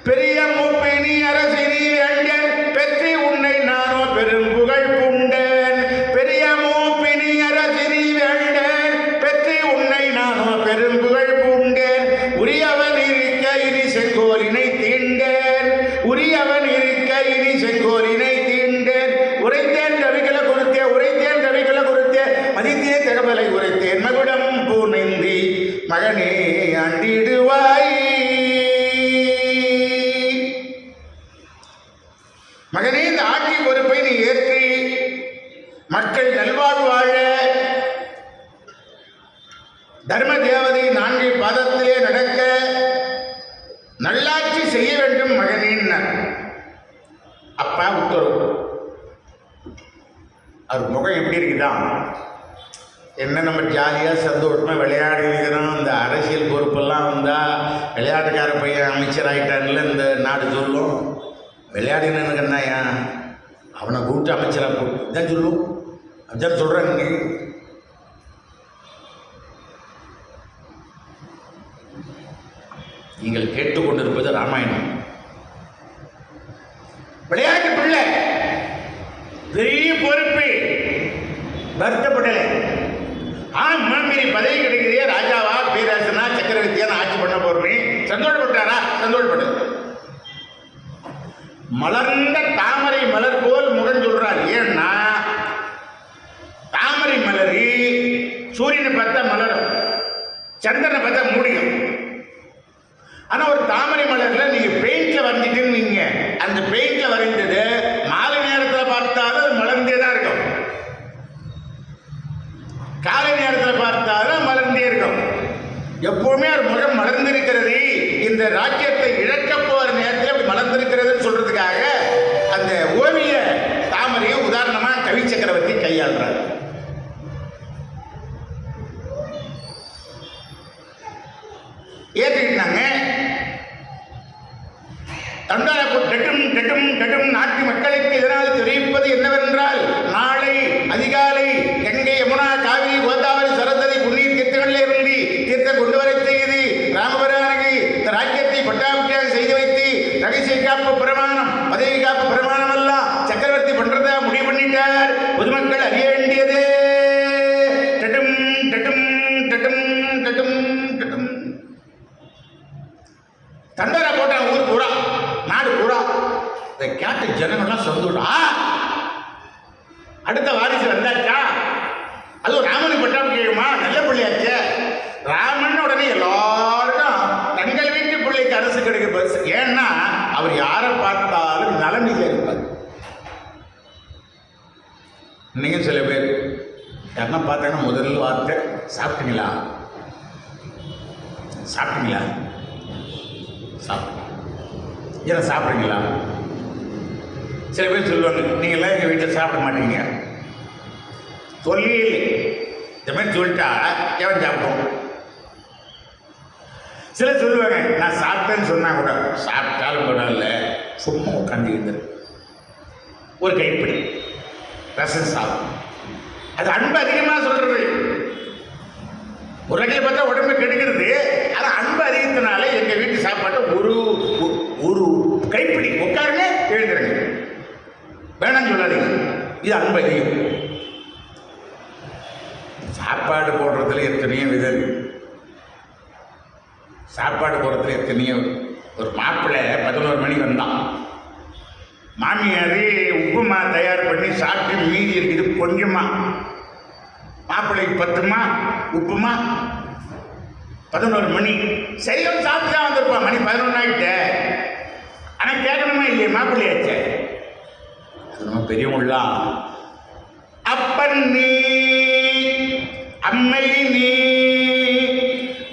பெரிய மூப்பினி அரசினி வேண்டேன், பெற்றி உன்னை நானோ பெரும் புகழ் புண்டேன். பெரிய மூப்பினி அரசினி வேண்டேன், பெற்றி உன்னை நானோ பெரும் புகழ் புண்டேன். உரியவன் இருக்க இனி செங்கோலினை தீண்டேன், உரியவன் இருக்க இனி செங்கோலினை தீண்டேன். உரைத்தேன் ரவிகளை கொடுத்தேன், உரைத்தேன் ரவிகளை கொடுத்தேன், மதித்தே தகவலை உரைத்தேன். மகுடம் பூநெந்தி மகனே ஆண்டிடுவாய். மகனே, இந்த ஆட்சி பொறுப்பை நீ ஏற்றி மக்கள் நல்வாழ்வு வாழ தர்ம தேவதை 4 பாதத்திலே நடக்க நல்லாட்சி செய்ய வேண்டும் மகனேன்னு அப்பா உத்தரவு. அவர் முகம் எப்படி இருக்குதான்? என்ன நம்ம ஜாலியாக சந்தோஷமாக விளையாடுகிறோம். இந்த அரசியல் பொறுப்பெல்லாம் வந்தால் விளையாட்டுக்கார பையன் அமைச்சர் ஆகிட்டான்ல இந்த நாடு சொல்லும். விளையாடினாயா அவனை கூப்பிட்டு அமைச்சராக போட்டு இதான் சொல்லும். அதுதான் சொல்கிறாங்க. நீங்கள் கேட்டுக்கொண்டிருப்பது ராமாயணம். விளையாட்டு பிள்ளை, பெரிய பொறுப்பு, வருத்தப்படலை. மாமீரி பதவி கிடைக்கிறதே, ராஜாவா பேரரசனா சக்கரவர்த்தியான ஆட்சி தாமரை மலர்ல நீங்க பெயிண்ட்ல வரைஞ்சிட்டுன்னு வைங்க, அந்த பெயிண்ட்ல வரைந்தது மாலை நேரத்தில் பார்த்தாலும் அது மலர்ந்தே தான் இருக்கும், காலை நேரத்தில் பார்த்தாலும் மலர்ந்தே இருக்கும். எப்பவுமே ஒரு முகம் மலர்ந்திருக்கிறது, இந்த ராஜ்யத்தை இழக்க போற நேரத்தில் அப்படி மலர்ந்திருக்கிறதுன்னு சொல்றதுக்காக அந்த ஓவிய தாமரையை உதாரணமா கவி சக்கரவர்த்தி கையாளுறார். ஏற்றுக்கிட்டாங்க. நாட்டு மக்களுக்கு எதனால் தெரிவிப்பது என்னவென்றால், நாளை அதிகாலை கங்கை, யமுனா, காவிரி, கோதாவரி, சரஸ்வதி புண்ணிய தீர்த்தங்களில் இருந்து தீர்த்தம் கொண்டு வர செய்து ராமபிரானுக்கு இந்த ராஜ்யத்தை பட்டாபிஷேகம் செய்து வைத்து ரகசிய காப்பு பிரமாணம், பதவி காப்பு பிரமாணம் எல்லாம் சக்கரவர்த்தி பண்றதா முடிவு பண்ணிட்டார். பொதுமக்கள் அறிய வேண்டியது தண்டரை போட்டான் ஊர் பூரா, நாடு பூரா. இதை கேட்ட ஜனங்கள்லாம் சொந்தா அடுத்த வாரிசு வந்தாச்சா, அதுவும் ராமனுக்கு பட்டாபிஷேகமா, நல்ல பிள்ளையாச்சே. ராமன் உடனே எல்லாருக்கும் தங்கள் வீட்டு பிள்ளைக்கு அரசு கிடைக்க பரிசு. ஏன்னா அவர் யாரை பார்த்தாலும் நலமில்லை இருப்பார். இன்னைக்கு சில பேர் யாருன்னா பார்த்தாங்கன்னா முதல் வார்த்தை சாப்பிட்டீங்களா, சாப்பிட்டீங்களா, ஏன்னா சாப்பிட்றீங்களா. சில பேர் சொல்லுவாங்க, நீங்கள்லாம் எங்கள் வீட்டில் சாப்பிட மாட்டீங்க. சொல்லி இந்த மாதிரி சொல்லிட்டா எவன் சாப்பிடுவோம். சில சொல்லுவாங்க, நான் சாப்பிட்டேன்னு சொன்னா கூட சாப்பிட்டாலும் கூட இல்லை, சும்மா உட்காந்து இருந்தது ஒரு கைப்பிடி ரசம் சாப்பிடும். அது அன்பு அதிகமாக சொல்றது. ஒரு வகையில் பார்த்தா உடம்பு கெடுக்கிறது. ஆனால் அன்பு அதிகத்தினால எங்கள் வீட்டு சாப்பாட்டை ஒரு கைப்பிடி உட்காருங்க, எழுதுறங்க, வேணாம் சொல்லாதீங்க. இது அன்பு அதிகம். சாப்பாடு போடுறதுல எத்தனையோ விதம், சாப்பாடு போடுறதுல எத்தனையோ. ஒரு மாப்பிள்ளை 11 மணிக்கு வந்தான். மாமியார் உப்புமா தயார் பண்ணி சாப்பிட்டு மீதி இருக்குது கொஞ்சமா. மாப்பிள்ளைக்கு 10மா உப்புமா, 11 மணி. சரியும் சாப்பிட்டு தான் வந்திருப்பான். மணி 11 ஆகிட்ட. ஆனால் கேட்கணுமா இல்லையே, மாப்பிள்ளையாச்சே. அது நம்ம பெரியவங்களாம், அப்பன் நீ அம்மை நீ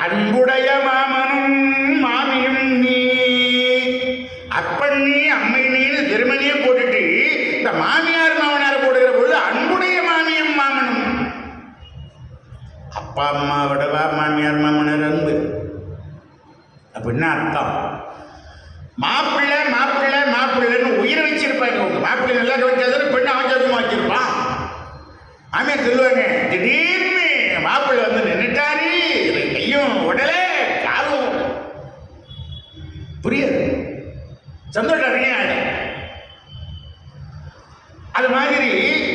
அன்புடைய மாமனும் மாமியும் நீ. அப்பன் நீ அம்மை நீன்னு திருமணியே போட்டுட்டு இந்த மாமியார் மாமனார் போடுகிற பொழுது அன்புடைய மாமியும் மாமனும். அப்பா அம்மா விடவா மாமியார் மாமனார் அன்பு அப்படின்னா அர்த்தம். மாப்பிள்ளை மாப்பிள்ளை மாப்பிள்ளைன்னு உயிரை வச்சிருப்பாங்க. உங்க மாப்பிள்ளை நல்லா வச்சாதான் பெண்ணை அவசரமா வச்சிருப்பான். மாமியார் சொல்லுவாங்க, திடீர்னு மாப்பிள்ளை வந்து நின்றுட்டாரு, கையும் உடல காலும் புரியாது, சந்தோஷம் அதிகம் ஆயிடும். அது மாதிரி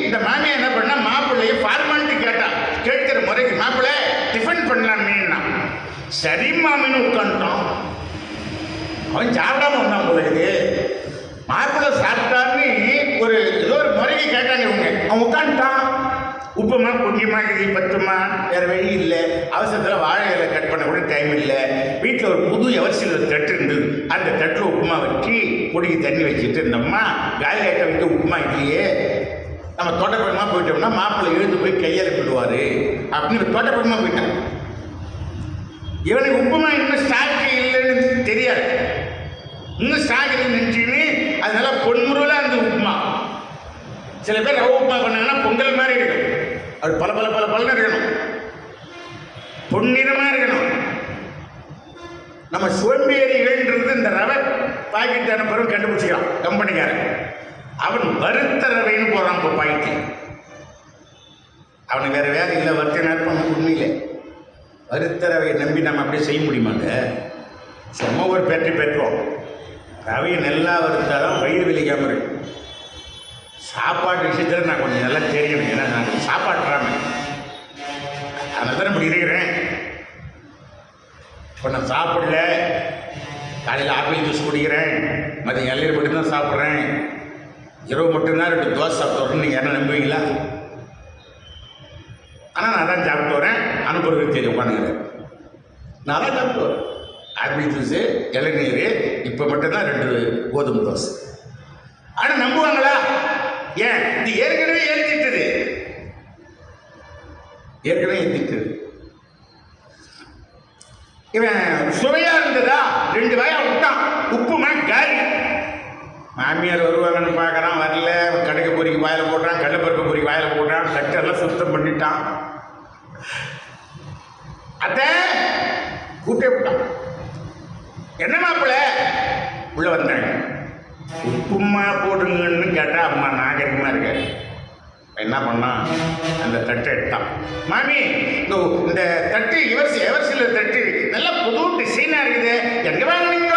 இந்த மாமியார் என்ன பண்ணா, மாப்பிள்ளைய ஃபார்மாலிட்டி கேட்டா, கேட்கிற முறைக்கு மாப்பிள்ளை டிஃபன் பண்ணலாமேன்னா சரி மாமின்னு உட்காந்துட்டான். அவன் சாப்பிடாம வந்தான் போது. மாப்பிள்ளை சாப்பிட்டான்னு ஏதோ ஒரு முறைக்கு கேட்டாங்க இவங்க. அவன் உட்காந்துட்டான். உப்புமா கொஞ்சமா இருக்குது, 10மா, வேற வழி இல்லை. அவசரத்தில் வாழை இலை கட் பண்ண கூட டைம் இல்லை. வீட்டில் ஒரு புது எவர்சில் தட்டு இருந்தது. அந்த தட்டில் உப்புமா வச்சு பொடிக்கு தண்ணி வச்சுட்டு இருந்தோம்மா, காலி ஆட்டை விட்டு உப்புமா இல்லையே, நம்ம தோட்டப்படமாக போயிட்டோம்னா மாப்பிள்ளை எழுந்து போய் கையெழுப்பிடுவார் அப்படின்னு தோட்டப்படமாக போயிட்டான். இவனுக்கு உப்புமா இன்னும் ஸ்டாக் இல்லைன்னு தெரியாது. இன்னும் ஸ்டாக் இல்லைன்னு நினச்சின்னு அதனால பொன்முருவில் அந்த உப்புமா. சில பேர் ரவ உப்புமா பண்ணாங்கன்னா பொங்கல் மாதிரி இருக்கணும். அது பல பல பல பலன்னு இருக்கணும், பொன்னிறமாக இருக்கணும். நம்ம சோம்பேறிகள்ன்றது இந்த ரவை பாக்கெட் அனுப்புறவன் கண்டுபிடிச்சிக்கலாம் கம்பெனிக்காரன். அவன் வறுத்த ரவைன்னு போகிறான் இப்போ பாக்கெட்டு. அவனுக்கு வேறு வேலை இல்லை, வறுத்த நேரம் பண்ண உண்மையிலே. வறுத்த ரவையை நம்பி நம்ம அப்படியே செய்ய முடியுமாங்க? சும்மா ஒரு பெற்றுவோம். ரவையை நல்லா வறுத்தா தான் வயிறு வலிக்காமல் இருக்கு. சாப்பாட்டு விஷயத்தில் நான் கொஞ்சம் நல்லா தெரியணும். ஏன்னா நான் சாப்பாட்டுறாம அதனால தான் இப்படி இருக்கிறேன். இப்போ நான் சாப்பிடல, காலையில் ஆப்பிள் ஜூஸ் குடிக்கிறேன், மதியம் இளநீர் மட்டும்தான் சாப்பிட்றேன், இரவு மட்டும்தான் 2 தோசை சாப்பிட்டு நீங்கள் யாரும் நம்புவீங்களா? ஆனால் நான் தான் சாப்பிட்டு வரேன். அனுப்புறதுக்கு தெரியும் உட்காந்துக்கிறேன். நான் தான் சாப்பிட்டு வரேன். ஆப்பிள் ஜூஸு, இளநீர், இப்போ மட்டும்தான் 2 கோதுமை தோசை. ஆனால் நம்புவாங்களா? ஏன்? இது ஏற்கனவே ஏற்றிட்டது, ஏற்கனவே ஏற்றிட்டது. இவன் சுவையா இருந்ததா 2 வாயா விட்டான், உப்புமா காலி. மாமியார் வருவாங்கன்னு பார்க்குறான், வரல. கடுகு பொறிக்கு வாயில் போடுறான், கடலைப்பருப்பு பொறிக்கு வாயில் போடுறான், சட்டெல்லாம் சுத்தம் பண்ணிட்டான். அத்தை கூட்டே விட்டான். என்ன மாப்பிள்ள? உள்ள வந்தாங்க. உப்புமா போடுங்கன்னு கேட்டா அம்மா நாகரிகமாக இருக்க. என்ன பண்ணா, அந்த தட்டை எடுத்தான். மாமி, இந்த தட்டு எவர்சில தட்டு நல்லா புது டிசைனா இருக்குது, எங்க வாங்கினீங்க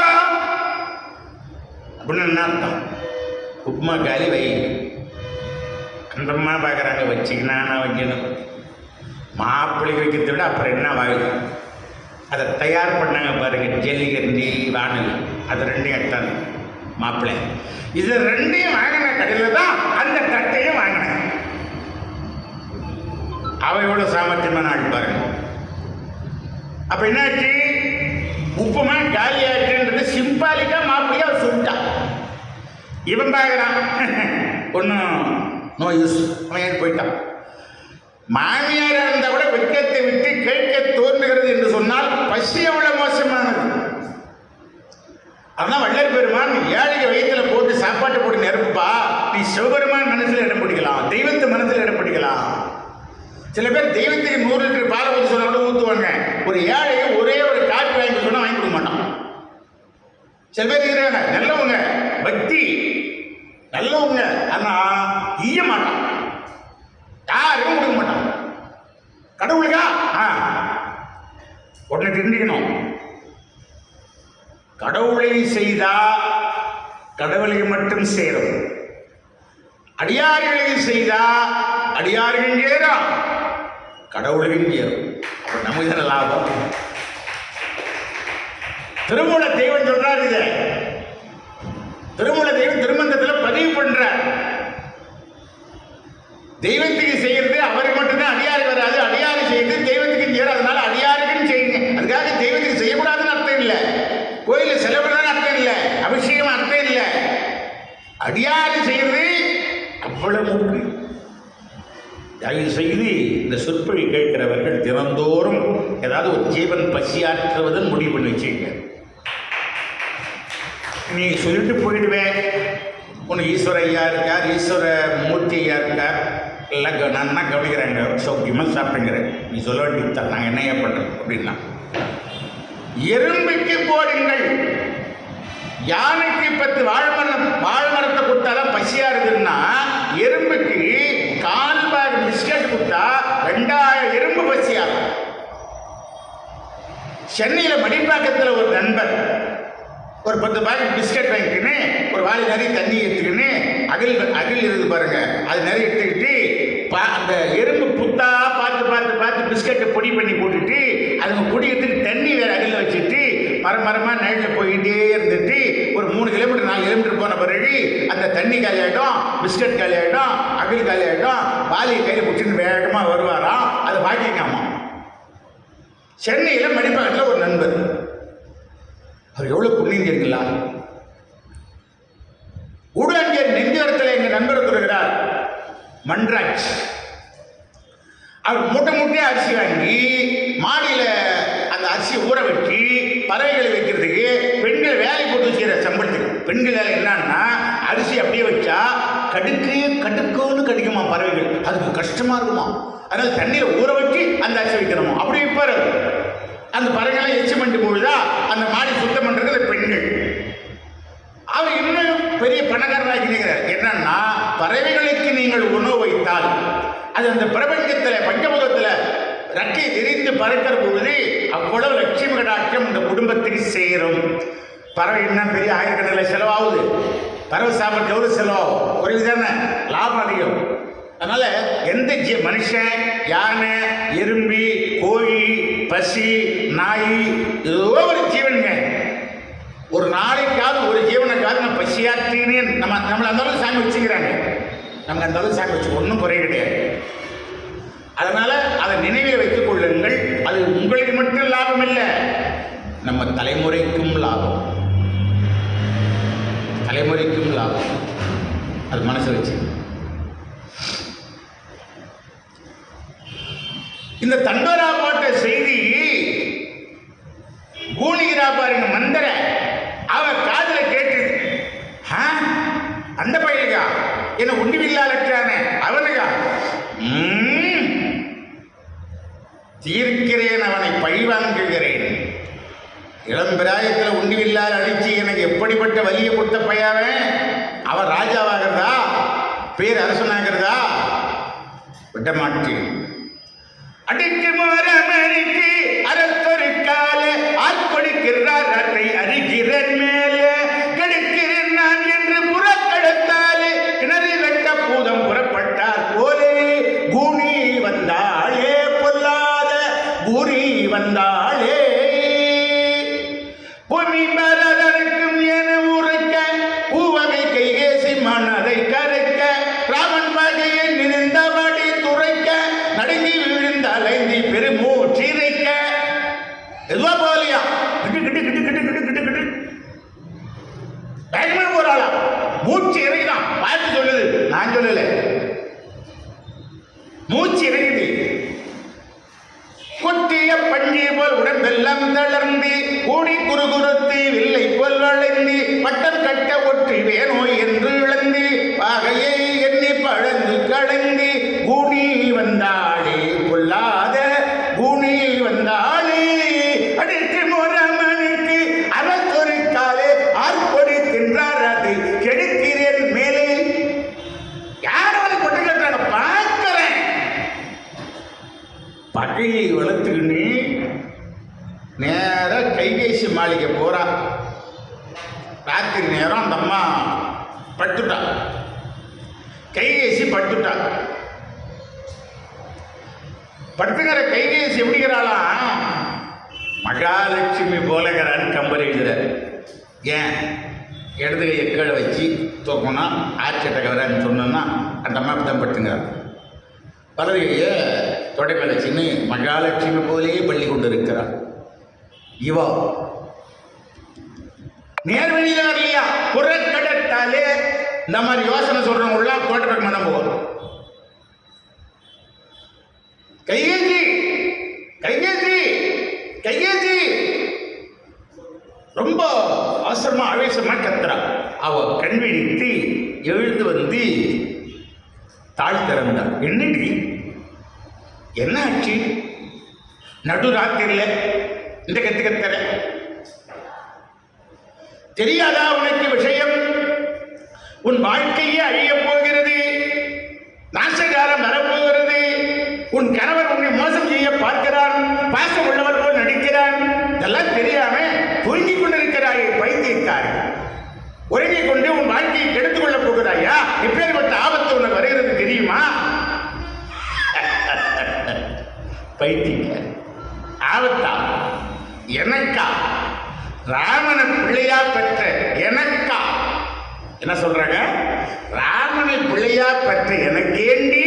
அப்படின்னு என்ன அர்த்தம்? உப்புமா காலி வை. அந்த அம்மா பார்க்குறாங்க, வச்சிக்கினா நான் வைக்கணும். மாப்பிள்ளைக்கு வைக்கிறத விட அப்புறம் என்ன வாயில் அதை தயார் பண்ணாங்க பாருங்க, ஜல்லிகரண்டி, வானல், அது 2 எடுத்தாங்க மாப்பிள்ளை. இது 2 வாங்கின கடையில் தான் அந்த தட்டையும் வாங்கினேன். அவ எவ்வளோ சாமர்த்தியமான ஆள் பாருங்க. அப்ப என்னாச்சு? உப்புமா காலியாச்சுன்றது சிம்பாலிக்கா மாப்பிள்ளையா அவர் சொல்லிட்டான். இவன் பார்க்குறான், ஒன்றும் நோ யூஸ், அவன் போயிட்டான். மாமியாரா இருந்தால் கூட வெட்கத்தை விட்டு கேட்க தோன்றுகிறது என்று சொன்னால் பசி எவ்வளவு மோசமானது. அதான் வள்ளல் பெருமான் ஏழைக்கு வயிற்றுல போட்டு சாப்பாட்டு போட்டு நிரப்புப்பா, நீ சிவபெருமான் மனசில் இடம் பிடிக்கலாம், தெய்வத்து மனசில் இடம் பிடிக்கலாம். சில பேர் தெய்வத்துக்கு 100 லிட்டர் பாலை ஊற்றி சொன்னா கூட ஊற்றுவாங்க. ஒரு ஏழையை ஒரே ஒரு காப்பி வாங்கி சொன்னா வாங்கி கொடுக்க மாட்டான். சில பேர் இருக்கிறாங்க நல்லவங்க, பக்தி நல்லவங்க, ஆனா ஈய மாட்டான், யாருக்கும் கொடுக்க மாட்டான். கடவுளுக்கா உடனே தெரிஞ்சுக்கணும், கடவுளை செய்தா கடவுளை மட்டும் சேரும், அடியார்களை செய்தா அடியார்கள் சேரும், கடவுளையும் சேரும். அப்ப நமக்கு தான லாபம். திருமூல தெய்வம் சொல்றாரு, இத திருமூல தெய்வம் திருமந்தத்தில் பதிவு பண்றார். தெய்வத்துக்கு செய்யறது அவருக்கு மட்டும்தான், அடியாருக்கு வராது. அடியாரு செய்யறது தெய்வத்துக்கும் சேரும். அதனால அடியாருக்குன்னு செய்யுங்க. அதுக்காக தெய்வத்துக்கு செய்யக்கூடாதுன்னு அர்த்தம் இல்லை, கோயிலில் செலவிடாத அர்த்தம் இல்லை, அபிஷேகம் அர்த்தம் இல்லை. அடியாறு செய்யறது அவ்வளவு முக்கியம். தயவு செய்து இந்த சொற்பொழி கேட்கிறவர்கள் தினந்தோறும் ஏதாவது ஒரு ஜீவன் பசியாற்றுவதன் முடிவு பண்ணி வச்சுக்க. நீ சொல்லிட்டு போயிடுவேன், ஒன்று ஈஸ்வர ஐயா இருக்கார், ஈஸ்வர மூர்த்தி ஐயா இருக்கார், எல்லாம் நன்னா கவனிக்கிறாங்க, சௌக்கியமாக சாப்பிட்டுங்கிறேன், நீ சொல்ல வேண்டியது நாங்கள் என்னையா பண்ணுறோம் அப்படின்னா. எறும்புக்கு போடுங்கள், யானைக்கு 10 வாழைமரத்தை கொடுத்தாதான் பசியா இருக்குன்னா, எறும்புக்கு 4 பாக் பிஸ்கட் கொடுத்தா 2000 எறும்பு பசியாகும். சென்னையில் மடிப்பாக்கத்தில் ஒரு நண்பர் ஒரு 10 பாக்கெட் பிஸ்கட் வாங்கிக்கின்னு ஒரு வாளி நிறைய தண்ணி எடுத்துக்கின்னு அகில் இருந்து பாருங்க, அது நிறைய எடுத்துக்கிட்டு அந்த எறும்பு புத்தா பார்த்து பிஸ்கட்டை பொடி பண்ணி போட்டுட்டு அதுங்க குடிக்கிறதுக்கு தண்ணி வேற அகில வச்சுட்டு மரமாக நைட்டில் போயிட்டே இருந்துட்டு ஒரு 3 கிலோமீட்டர் 4 கிலோமீட்டர் போன பிறகு அந்த தண்ணி காலி ஆகிடும், பிஸ்கட் காலி ஆகிடும், அகில் காலி ஆகிடும், வாலியை கையில் பிடிச்சின்னு வேகமாக வருவாராம். அதை வாங்கிக்காமா. சென்னையில் மடிப்பாக்கத்தில் ஒரு நண்பர், அவர் எவ்வளோ புண்ணியம் தெரியுங்களா? ஊடாங்கியர் நெஞ்சரத்தில் எங்கள் நண்பர் சொல்கிறார் மன்ராஜ். அவர் மூட்டை அரிசி வாங்கி மாடியில் அந்த அரிசியை ஊற வச்சு பறவைகளை வைக்கிறதுக்கு பெண்கள் வேலை போட்டு வச்சுக்கிற சம்பளத்துக்கு. பெண்கள் வேலை என்னன்னா, அரிசி அப்படியே வச்சா கடுக்குன்னு கடிக்குமா பறவைகள், அதுக்கு கஷ்டமா இருக்குமா, அதனால தண்ணியில் ஊற வச்சு அந்த அரிசி வைக்கணுமா, அப்படி வைப்பார். அந்த பறவைகளை எச்சு பண்ணிட்டு போகுதா அந்த மாடி சுத்தம் பண்றது பெண்கள். அவர் இன்னும் பெரிய பணக்காரராகிறார். என்னன்னா, பறவைகளுக்கு நீங்கள் உணவு வைத்தால் அது அந்த பிரபஞ்சத்தில் பஞ்சமுகத்தில் ரக்கை விரிந்து பறக்கிற பொழுது அவ்வளவு லட்சுமி கடாட்சம் இந்த குடும்பத்துக்கு சேரும். பறவை என்ன பெரிய ஆயிரக்கணக்கில் செலவாகுது, பறவை சாப்பிட்றது எவ்வளவு செலவாகும், ஒரு விதான லாபம் அதிகம். அதனால எந்த மனுஷன், யானை, எறும்பி, கோழி, பசி, நாய், ஏதோ ஒரு ஜீவனுங்க ஒரு நாளைக்காவது ஒரு ஜீவனுக்காவது நான் பசியாற்றினேன் நம்மளை அந்த அளவுக்கு சாமி வச்சுக்கிறாங்க. நமக்கு அந்த அளவுக்கு சாமி வச்சு ஒன்றும் குறை கிடையாது. அதனால அதை நினைவில் வைத்துக் கொள்ளுங்கள். அது உங்களுக்கு மட்டும் லாபம் இல்லை, நம்ம தலைமுறைக்கும் லாபம், தலைமுறைக்கும் லாபம். அது மனசு வச்சு இந்த தண்டோரா போட்ட செய்தி கூணிகிறா பாருங்க மந்திர அவ காதுல கேட்டு, அந்த பையனுக்கா என்ன ஒன்றுமில்லாதானே அவனுக்கா தீர்க்கிறேன், அவனை பழிவாங்குகிறேன். இளம் பிராயத்தில் ஒன்றுமில்லாத அடிச்சு எனக்கு எப்படிப்பட்ட வலியை கொடுத்த பையாவே, அவன் ராஜாவாகிறதா பேர் அரசனாகிறதா விட மாட்டேன். அடிக்கு மோரமணிக்கு அரசொரு கால ஆட்கொடுக்கிறார் அத்தை அறிகிறன் மேலே கெடுக்கிறேன் நான் என்று புறக்கடத்தாலே கிணறு வெட்ட பூதம் புறப்பட்டார் போலே கூனி வந்தாளே பொல்லாத கூனி வந்தாளே பூமி பரதற்கும் என உரைக்க பூவகை கைகேசி மனதை கரைக்க ராமன் வகையை நினைந்தபடி துரைக்க நடுங்கி விழுந்த அலைந்தி பெருமூச்சிரைக்க எதுவா போகலையா கிட்டு கிட்டு கிட்டு கிட்டு கிட்டு கிட்டு கிட்டு பேட்மேன் போறாளா மூச்சு இறைதான் பார்த்து சொல்லுது, நான் சொல்லல, மூச்சு இறையுது. கொட்டிய பஞ்சி போல் உடம்பெல்லாம் தளர்ந்து கூடி குறுகுறுத்து வில்லை போல் வளைந்து பட்டம் கட்ட ஒற்றி வேணோ என்று இழந்து பாகையை எண்ணி பழந்து களைந்து கூணி வந்தாளே பொல்லாத கூணி வந்தாளே அடித்து மோரமனுக்கு அரசொரு காலே ஆர்ப்பொடுக்கின்றார் அது கெடுக்கிறேன் மேலே. யாராவது கொண்டு கட்டுறாங்க பார்க்கிறேன். பகையை வளர்த்துக்கின்னு நேர கைகேசி மாளிகை போறா. ராத்திரி நேரம் அந்த அம்மா பட்டுட்டா, கைகேசி பட்டுட்டா. படுத்துக்கிற கைகேசி எப்படிங்கிறாளாம், மகாலட்சுமி போலகிறான்னு கம்பர் எழுதுறாரு. ஏன் இடது கையை கீழே வச்சு தூக்கணும்னா ஆச்சட்டகவரான்னு சொன்னோன்னா அந்த அம்மா தான் படுத்துங்கிறார். வலது கையை தொடை மேலே வச்சுன்னு மகாலட்சுமி போலேயே பள்ளி கொண்டு இருக்கிறார். இவா நேர்வழியில் வரலையா, புறக்கடத்தாலே இந்த மாதிரி யோசனை சொல்றவங்களாம் தோட்டப்பக்கம் மனம் போகணும். கையேந்தி கையேந்தி கையேந்தி ரொம்ப அவசரமா ஆவேசமா கத்துறா. அவ கண் விழித்து எழுந்து வந்து தாழ் திறந்தாள். என்னடி என்ன ஆச்சு, நடுராத்திரில இந்த கத்து கத்துற, தெரியாதா உனக்கு விஷயம்? உன் வாழ்க்கையே அழிய போகிறது, நாசகாரம் வரப்போகிறது, உன் கணவர் உன்னை மோசம் செய்ய பார்க்கிறான், பாசம் உள்ளவர் போல் நடிக்கிறான், இதெல்லாம் தெரியாம தூங்கிக் கொண்டிருக்கிறாய் பைத்தியக்காரி. உறங்கிக் கொண்டு உன் வாழ்க்கையை கெடுத்துக் கொள்ளப் போகிறாயா? எப்பேற்பட்ட ஆபத்து உனக்கு வருகிறது தெரியுமா? பைத்தியக்காரி, ஆபத்தா? எனக்கா? ராமனை பிள்ளையா பெற்ற எனக்கா? என்ன சொல்றாங்க? ராமனை பிள்ளையா பெற்ற எனக்கேண்டி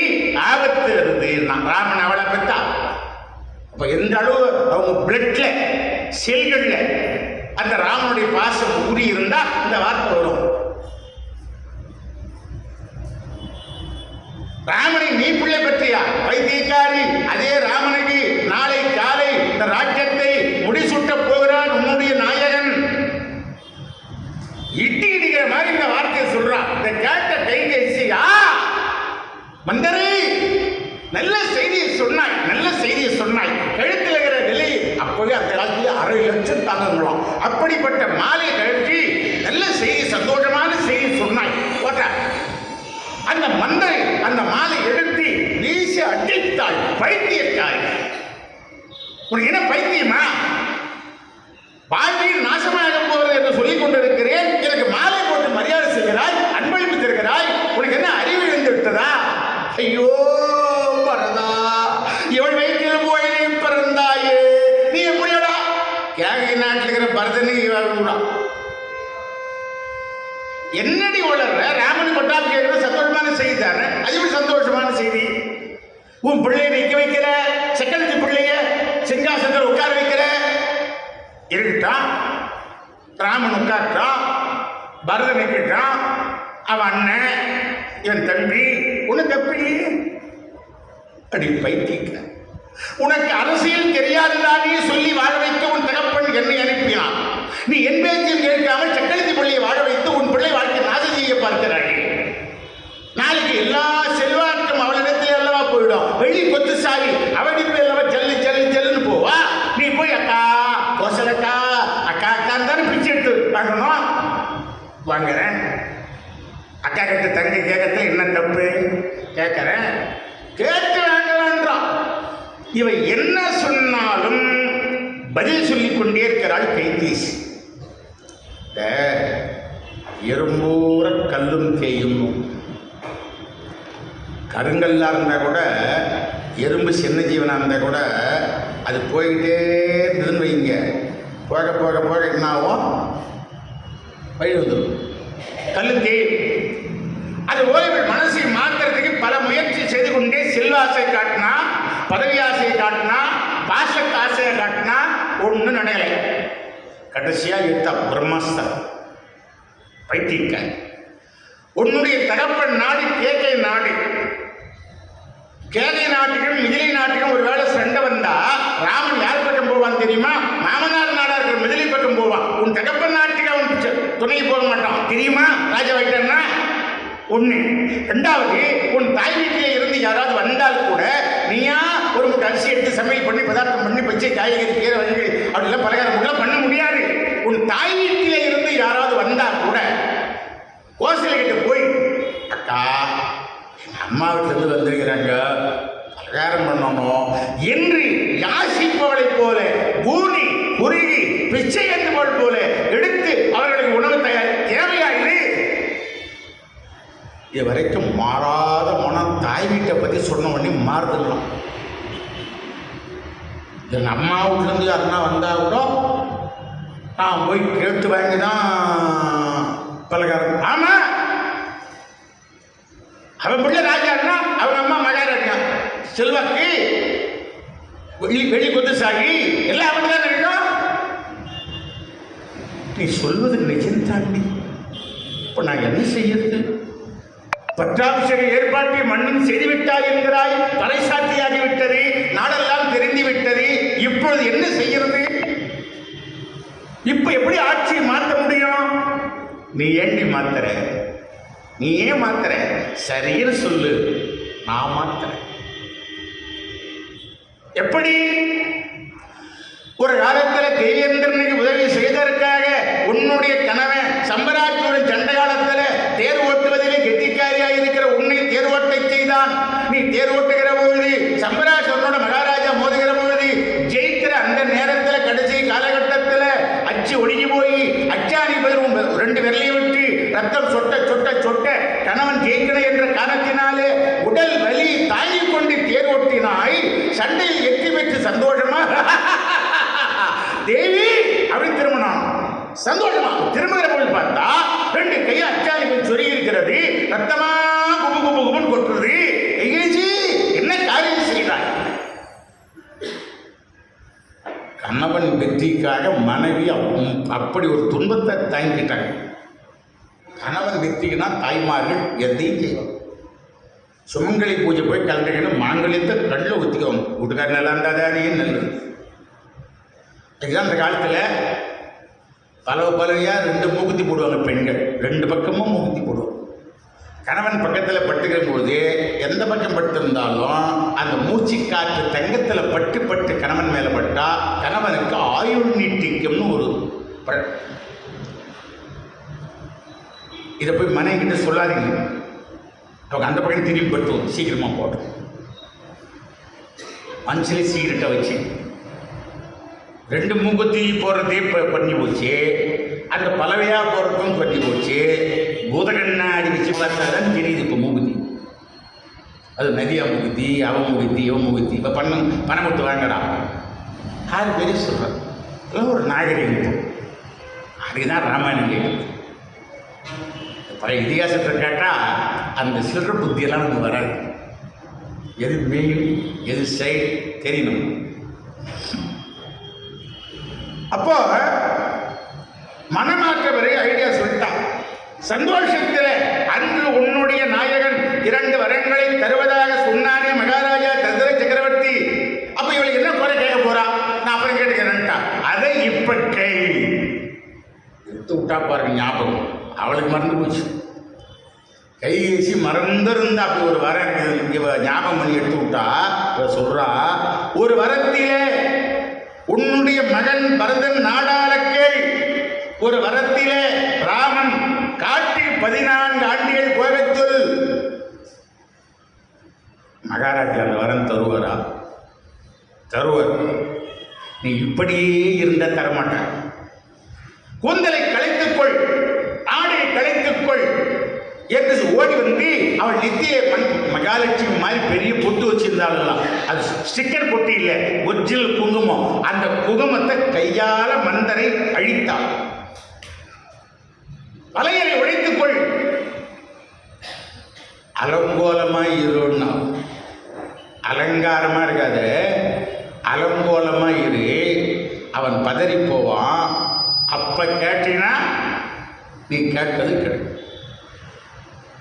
ஆபத்து வருது. நான் ராமன் அவளை பெற்றா. அப்ப எந்த அளவு அவங்க பிளட்ல செல்கள்ல அந்த ராமனுடைய பாசம் ஊறி இருந்தா இந்த வார்த்தை வரும். ராமனை நீ பிள்ளை பெற்றியா? பைத்தியக்காரி, அதே ராமனுக்கு நாளை காலை இந்த ராஜ்யத்தை முடிசூட்ட போகிறான் உன்னுடைய நாயகன். இட்டி இடிக்கிற மாதிரி இந்த வார்த்தையை சொல்றான். இந்த கேட்ட கைகேசியா, மந்தரே நல்ல செய்தியை சொன்னாய், நல்ல செய்தியை சொன்னாய், கழுத்தில் இருக்கிற விலை அப்பவே அந்த காலத்தில் 6 லட்சம் தாங்கலாம். அப்படிப்பட்ட மாலை கழற்றி நல்ல செய்தி, சந்தோஷமான செய்தி சொன்னாய். அந்த மந்தரை அந்த மாலை எடுத்து வீசி அடித்தாள். பைத்தியக்காரி, உனக்கு என்ன பைத்தியமா? வாழ்வில் நாசமாக போகிறது என்று சொல்லிக் கொண்டிருக்கிறேன், எனக்கு மாலை போட்டு மரியாதை செய்கிறாய், அன்பளிப்பு தருகிறாய், உனக்கு என்ன அறிவு இழந்து விட்டதா? ஐயோ பரதா, இவள் வயிற்றில் போய் நீ பிறந்தாயே, நீ எப்படியோடா? கேகை நாட்டில் இருக்கிற பரதனுக்கு இவள் என்னடி வளர்ற? ராமன் பட்டாபிஷேகம் சந்தோஷமான செய்தி தானே, அது ஒரு சந்தோஷமான செய்தி. உன் பிள்ளைய நிற்க வைக்கிற, சக்கரத்து பிள்ளைய சிங்காசனத்தில் உட்கார வைக்கிற, இருக்கிட்டான். ராமன் உட்கார்ட்டான், பரதன் நிற்கிட்டான், அவன் அண்ணன், இவன் தம்பி. உனக்கு எப்படி அடி பைத்தியக்க, உனக்கு அரசியல் தெரியாதுதானே சொல்லி வாழ வைக்க உன் தகப்பன் என்னை அனுப்பினான். நீ என் பேச்சையும் கேட்காமல் சக்கரத்தி பிள்ளையை வாழ வைத்து உன் பிள்ளை வாழ்க்கை நாசம் செய்ய பார்க்கிறாய். நாளைக்கு எல்லா செல்வாக்கும் அவளிடத்தில் அல்லவா போயிடும். வெளி கொத்து சாவி அவடிப்பு அல்லவா ஜல்லு ஜல்லு ஜல்லுன்னு போவா. நீ போய் அக்கா கோசலக்கா அக்கா அக்கான்னு தானே பிச்சை எடுத்து வாங்கணும். வாங்குறேன். அக்கா கிட்ட தங்கி கேட்கறதுல என்ன தப்பு? கேட்கறேன். கேட்க வேண்டாம். இவை என்ன சொன்னாலும் பதில் சொல்லிக் கொண்டே இருக்கிறாள் கைதீஸ். எறும்பூர கல்லும் தேயும். கருங்கல்லா இருந்தால் கூட, எறும்பு சின்ன ஜீவனாக இருந்தால் கூட அது போய்கிட்டே இருந்ததுன்னு வைங்க, போக போக போக என்ன ஆகும்? வழி வந்துடும். கல்லும் தேயும். அது ஓய்வு மனசை மாற்றுறதுக்கு பல முயற்சி செய்து கொண்டே செல்வாசை காட்டினா, பதவி ஆசையை காட்டினா, பாசத்து ஆசையை காட்டினா ஒன்றும் நடக்கலை. கடைசியாக எடுத்த பிரம்மஸ்தம் பைத்தியக்க. உன்னுடைய தகப்பன் நாடு கேகை நாடு. கேகை நாட்டுக்கும் மிதிலை நாட்டுக்கும் ஒரு வேளை சண்டை வந்தா ராமன் யார் பக்கம் போவான் தெரியுமா? மாமனார் நாடா இருக்கிற மிதிலை பக்கம் போவான். உன் தகப்பன் நாட்டுக்கு அவன் துணைக்கு போக மாட்டான் தெரியுமா? ராஜா வைட்டன்னா ஒன்று. ரெண்டாவது, உன் தாய் வீட்டிலே இருந்து யாராவது வந்தால் கூட நீயா ஒரு மூட்டை அரிசி எடுத்து சமையல் பண்ணி பதார்த்தம் பண்ணி பச்சை காய்கறி கீரை வகைகள் அப்படிலாம் பலகாரம் பண்ண முடியாது. உன் தாய் வீட்டிலே இருந்து யாராவது வந்தால் கூட கோசலை கிட்ட போய், அக்கா அம்மா வீட்டிலிருந்து வந்திருக்கிறாங்க, பலகாரம் பண்ணணும் என்று யாசிப்பவளை போல ஊனி உருகி பிச்சை எடுப்பவள் போல எடுத்து அவர்களுக்கு உணவு தயார் தேவையா? இது வரைக்கும் மாறாத மனம் தாய் வீட்டை பற்றி சொன்ன உடனே மாறுதலாம். என் அம்மா வீட்டிலேருந்து யாருன்னா வந்தால் கூட நான் போய் கேட்டு வாங்கி தான் பலகாரம். ஆமாம், அவன் பிள்ளை ராஜான்னா அவங்க அம்மா மகாராஜா. செல்வாக்கு வெளி கொத்து சாகி எல்லாம் அவன் தான் இருக்கும். நீ சொல்வது நிஜம் தாண்டி. இப்போ நான் என்ன செய்யறது? பட்டாபிஷேக ஏற்பாட்டை மண்ணின் செய்துவிட்டாய் என்கிறாய். தலைசாட்சியாகிவிட்டது, நாடெல்லாம் தெரிந்துவிட்டது. இப்பொழுது என்ன செய்கிறது? இப்ப எப்படி ஆட்சியை மாற்ற முடியும்? நீ ஏண்டி மாத்துற? நீ ஏன் மாத்துற? சரின்னு சொல்லு, நான் மாத்துறேன். எப்படி? ஒரு காலத்தில் தேவேந்திரனுக்கு உதவி செய்ததற்காக உன்னுடைய கணவன் சம்பராஜுடன் சண்டை காலத்தில் தேர் ஓட்டுவதிலே கெட்டிக்காரியாக இருக்கிற உன்னை தேர் ஓட்டை செய்தான். நீ தேர் ஓட்டுகிற பொழுது சம்பராஜனோட மகாராஜா மோதுகிற பொழுது ஜெயிக்கிற அந்த நேரத்தில் கடைசி காலகட்டத்தில் அச்சு ஒடுங்கி போய் அச்சாணி பதிலும் 2 விரலையை விட்டு ரத்தம் சொட்ட சொட்ட சொட்ட கணவன் ஜெயிக்கணும் என்ற காரணத்தினாலே உடல் வலி தாங்கிக் கொண்டு தேர் ஓட்டினாய். சண்டையில் வெற்றி பெற்று சந்தோஷமா தேவி அப்படி திரும்பினான். சந்தோஷமா திரும்புகிற போது பார்த்தா 2 கையில் அச்சாணி போய் சொருகி இருக்கிறது. ரத்தமா குபு குபு குபுன்னு கொட்டுறது. என்ன காரியம் செய்கிறாய்? கணவன் வெற்றிக்காக மனைவி அப்படி ஒரு துன்பத்தை தாங்கிட்டாங்க. கணவன் வெற்றிக்குன்னா தாய்மார்கள் எதையும் செய்வாங்க. சுமங்கலி பூஜை போய் கலந்துக்கணும், மாங்கல்யத்தை கண்ணில் ஊற்றிக்குவாங்க. வீட்டுக்காரர் நல்லா இருந்தாதானே நல்லது. இதுதான் அந்த காலத்தில் பலவையாக 2 மூக்குத்தி போடுவாங்க பெண்கள். 2 பக்கமும் மூக்குத்தி போடுவாங்க. கணவன் பக்கத்தில் பட்டுக்கிற போது எந்த பக்கம் பட்டிருந்தாலும் அந்த மூச்சு காற்று தங்கத்தில் பட்டு பட்டு கணவன் மேலே பட்டா கணவனுக்கு ஆயுள் நீட்டிக்கும்னு ஒரு இதை போய் மனைவி கிட்ட சொல்லாதீங்க. அவங்க அந்த பக்கம் திரும்பி பட்டும் சீக்கிரமாக போட்டோம். மனசுல சீக்கிரட்டை வச்சு 2 மூக்குத்தி போடுறதே பண்ணி போச்சு. அந்த பலவையாக போகிறதும் பண்ணி போச்சு. பூதகண்ணாடி வச்சு பார்த்தா தான் தெரியுது இப்போ மூக்குத்தி. அது நதியா மூக்குத்தி, அவன் மூக்குத்தி, இவன் மூக்குத்தி. இப்போ பணம் கொடுத்து வாங்கடா 6 பேர் சொல்கிறான். இதெல்லாம் ஒரு நாகரிகம். அதுக்குதான் ராமாயணம் கேட்குது. பழைய இதிகாசத்தை கேட்டால் அந்த சில்லற புத்தியெல்லாம் நமக்கு வராது. எது மெயின் எது சைடு தெரியணும். அப்போ மனமாற்ற வரை ஐடியா சொல்லிட்டான். சந்தோஷத்தில் அன்று உன்னுடைய நாயகன் 2 வரங்களை தருவதாக சொன்னானே மகாராஜா தசரத சக்கரவர்த்தி, அப்ப இவளுக்கு என்ன குறை கேட்க போறா, நான் அப்புறம் கேட்டுக்கிறேன்ட்டா. அதை இப்ப எடுத்து விட்டா பாருங்க ஞாபகம், அவளுக்கு மறந்து போச்சு. கைகேசி மறந்திருந்தா அப்படி ஒரு வரம் ஞாபகம் பண்ணி எடுத்து விட்டா. சொல்றா, ஒரு வரத்திலே உன்னுடைய மகன் பரதன் நாடாள கேள், ஒரு வரத்திலே ராமன் காட்டில் 14 ஆண்டுகள் போகச் சொல். மகாராஜா அந்த வரம் தருவாரா? தருவார். நீ இப்படியே இருந்த தரமாட்டான். கூந்தலை களைத்துக்கொள், ஆடை களைத்துக்கொள் என்று ஓடி வந்து அவள் நித்திய மகாலட்சுமி மாதிரி பெரிய பொட்டு வச்சிருந்தாள். அது ஸ்டிக்கர் பொட்டு இல்லை, ஒரிஜினல் குங்குமம். அந்த குங்குமத்தை கையால மந்தரை அழித்தாள். வலையலை உடைத்துக்கொள், அலங்கோலமாய் இருன்னா, அலங்காரமா இருக்காது, அலங்கோலமா இரு. அவன் பதறி போவான். அப்ப கேட்டினா நீ கேட்பது கிடைக்கும்.